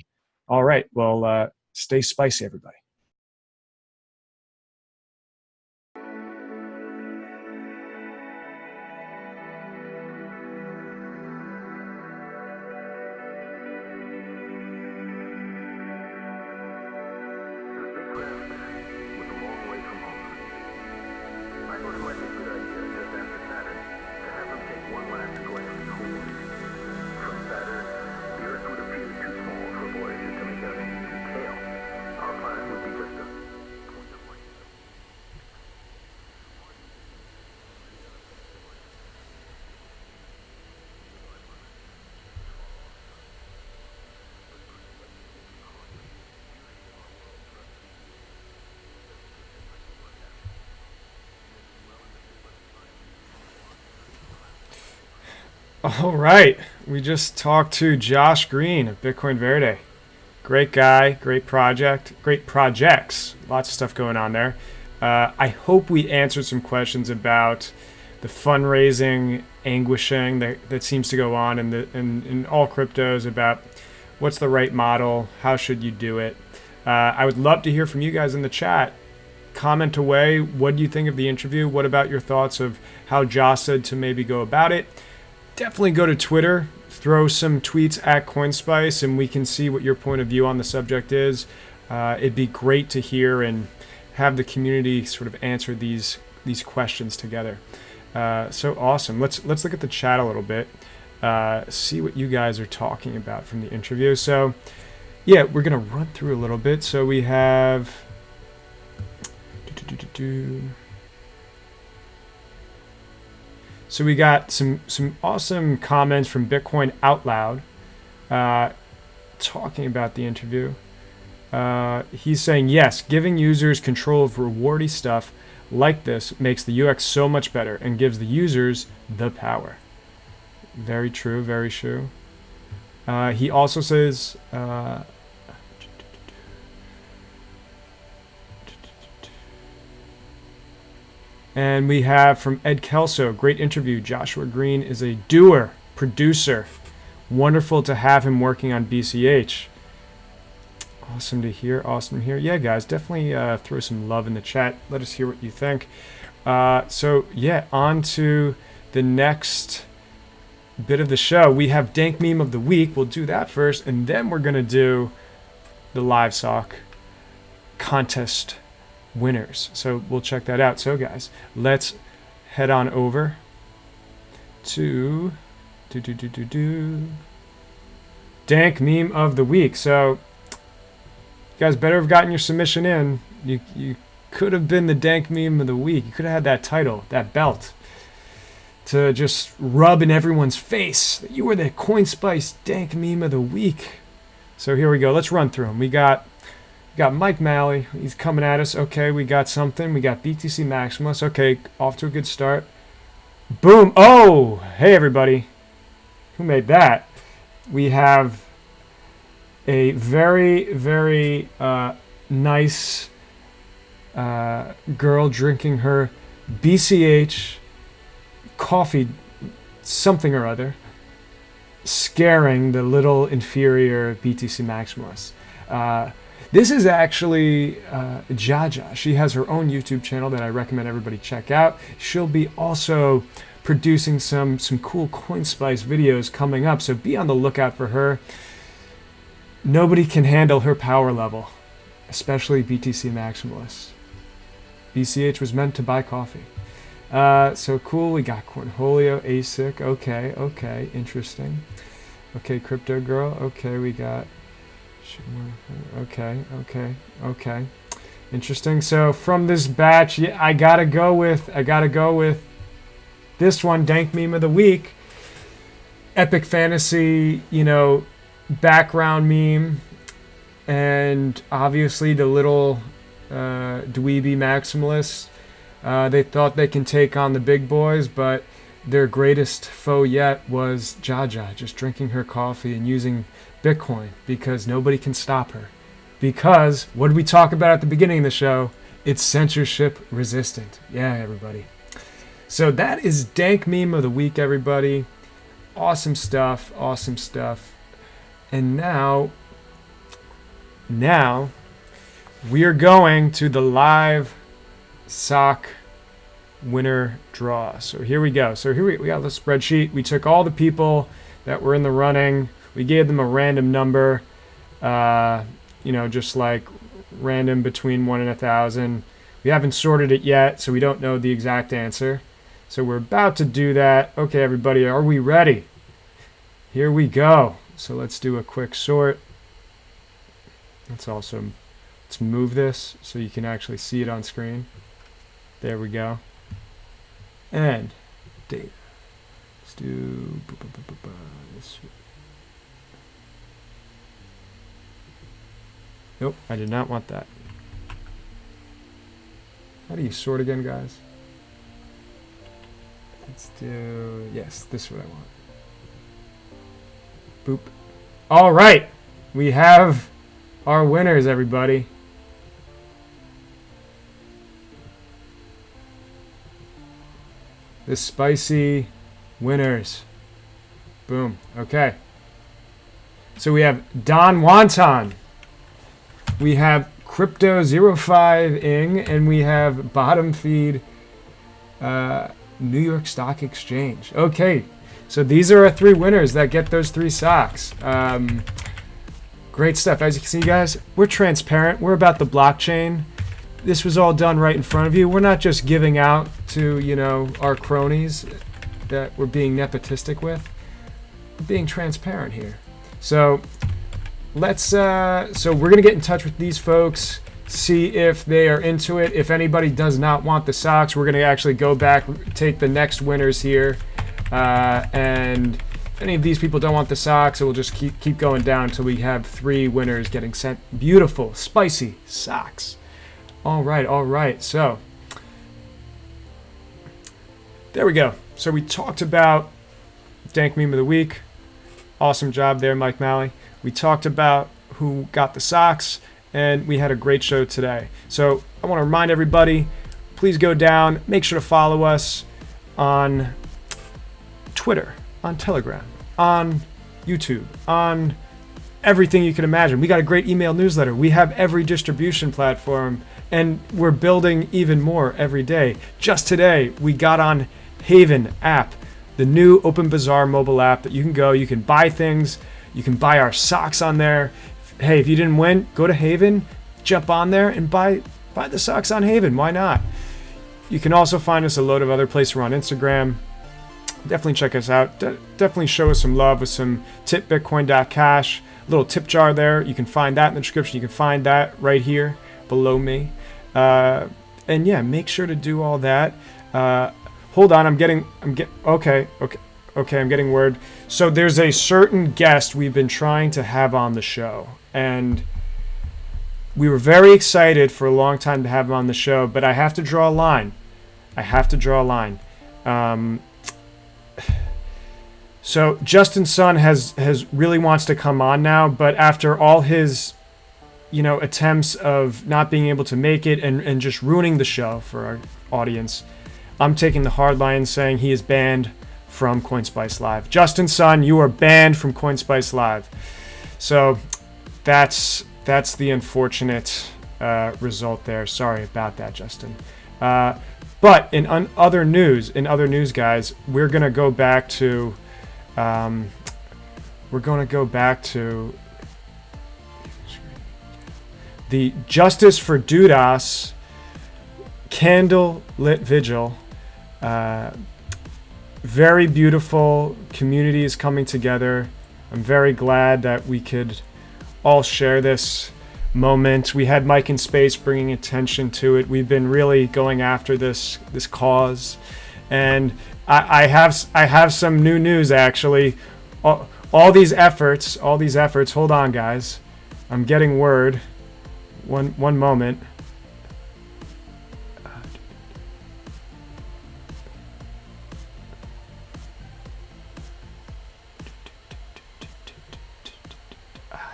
All right. Well, stay spicy, everybody. All right. We just talked to Josh Green of Bitcoin Verde. Great guy, great project, great projects. Lots of stuff going on there. I hope we answered some questions about the fundraising anguishing that seems to go on in all cryptos, about what's the right model, how should you do it. I would love to hear from you guys in the chat. Comment away. What do you think of the interview? What about your thoughts of how Josh said to maybe go about it? Definitely go to Twitter, throw some tweets at CoinSpice, and we can see what your point of view on the subject is. It'd be great to hear and have the community sort of answer these questions together. So awesome. Let's look at the chat a little bit. See what you guys are talking about from the interview. So yeah, we're gonna run through a little bit. So we have so we got some awesome comments from Bitcoin Out Loud talking about the interview. He's saying, yes, giving users control of rewardy stuff like this makes the UX so much better and gives the users the power. Very true, very true. He also says, and we have from Ed Kelso, great interview. Joshua Green is a doer, producer. Wonderful to have him working on BCH. Awesome to hear, awesome to hear. Yeah, guys, definitely throw some love in the chat. Let us hear what you think. So, yeah, on to the next bit of the show. We have Dank Meme of the Week. We'll do that first, and then we're going to do the live sock contest winners. So we'll check that out. So, guys, let's head on over to Dank Meme of the Week. So, you guys better have gotten your submission in. You could have been the Dank Meme of the Week. You could have had that title, that belt, to just rub in everyone's face that you were the CoinSpice Dank Meme of the Week. So here we go. Let's run through them. We got Mike Malley. He's coming at us. Okay, we got something. We got BTC Maximus. Okay, off to a good start. Boom. Oh, hey, everybody. Who made that? We have a very, very nice girl drinking her BCH coffee something or other, scaring the little inferior BTC Maximus. This is actually Jaja. She has her own YouTube channel that I recommend everybody check out. She'll be also producing some cool CoinSpice videos coming up, so be on the lookout for her. Nobody can handle her power level, especially BTC Maximalists. BCH was meant to buy coffee. So cool. We got Cornholio, ASIC. Okay, interesting. Okay, Crypto Girl. Okay, we got. Okay. Interesting. So from this batch, yeah, I gotta go with this one, Dank Meme of the Week. Epic Fantasy, background meme, and obviously the little dweeby maximalists. They thought they can take on the big boys, but their greatest foe yet was Jaja, just drinking her coffee and using Bitcoin because nobody can stop her. Because, what did we talk about at the beginning of the show? It's censorship resistant. Yeah, everybody. So that is Dank Meme of the Week, everybody. Awesome stuff. And now we are going to the live sock winner draw. So here we go. So we got the spreadsheet. We took all the people that were in the running. We gave them a random number, just like random between 1 and 1,000. We haven't sorted it yet, so we don't know the exact answer. So we're about to do that. Okay, everybody, are we ready? Here we go. So let's do a quick sort. That's awesome. Let's move this so you can actually see it on screen. There we go. And date. Let's do this. Nope, I did not want that. How do you sort again, guys? Let's do, yes, this is what I want. Boop. All right, we have our winners, everybody. The spicy winners. Boom. Okay. So we have Don Wonton. We have Crypto 05ing, and we have Bottom Feed New York Stock Exchange. Okay, so these are our 3 winners that get those 3 socks. Great stuff. As you can see, guys, we're transparent. We're about the blockchain. This was all done right in front of you. We're not just giving out to, our cronies that we're being nepotistic with. We're being transparent here. So let's so we're gonna get in touch with these folks, see if they are into it. If anybody does not want the socks, we're gonna actually go back, take the next winners here, and if any of these people don't want the socks, it will just keep going down until we have 3 winners getting sent beautiful, spicy socks. All right. So there we go. So we talked about Dank Meme of the Week. Awesome job there, Mike Malley. We talked about who got the socks, and we had a great show today. So I want to remind everybody, please go down, make sure to follow us on Twitter, on Telegram, on YouTube, on everything you can imagine. We got a great email newsletter. We have every distribution platform, and we're building even more every day. Just today, we got on Haven app, the new Open Bazaar mobile app that you can buy things. You can buy our socks on there. Hey, if you didn't win, go to Haven, jump on there and buy the socks on Haven. Why not? You can also find us a load of other places. We're on Instagram. Definitely check us out. Definitely show us some love with some tipbitcoin.cash. Little tip jar there. You can find that in the description. You can find that right here below me. And yeah, make sure to do all that. Hold on, I'm getting word. So there's a certain guest we've been trying to have on the show, and we were very excited for a long time to have him on the show, but I have to draw a line. So Justin Sun has really wants to come on now, but after all his attempts of not being able to make it and just ruining the show for our audience, I'm taking the hard line, saying he is banned from CoinSpice Live. Justin Sun, you are banned from CoinSpice Live. So that's the unfortunate result there. Sorry about that, Justin. But in other news, guys, we're gonna go back to the Justice for Dudas candle lit vigil. Very beautiful communities coming together. I'm very glad that we could all share this moment. We had Mike in Space bringing attention to it. We've been really going after this cause, and I have some new news actually. All these efforts. Hold on, guys. I'm getting word. One moment.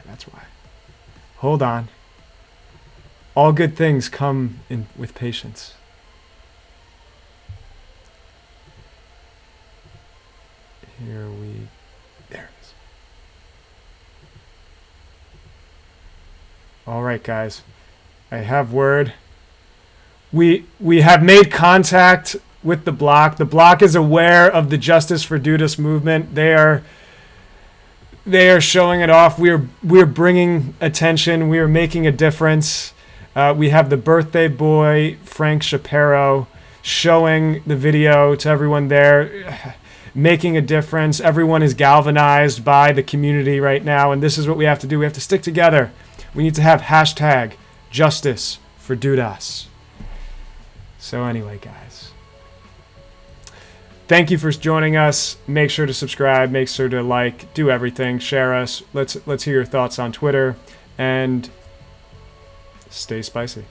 That's why. Hold on. All good things come in with patience. There it is. All right, guys. I have word. We have made contact with the block. The block is aware of the Justice for Dudas movement. They are showing it off. We're bringing attention. We are making a difference. We have the birthday boy, Frank Shapiro, showing the video to everyone there, making a difference. Everyone is galvanized by the community right now, and this is what we have to do. We have to stick together. We need to have hashtag Justice for Dudas. So anyway, guys, thank you for joining us. Make sure to subscribe. Make sure to like. Do everything. Share us. Let's hear your thoughts on Twitter, and stay spicy.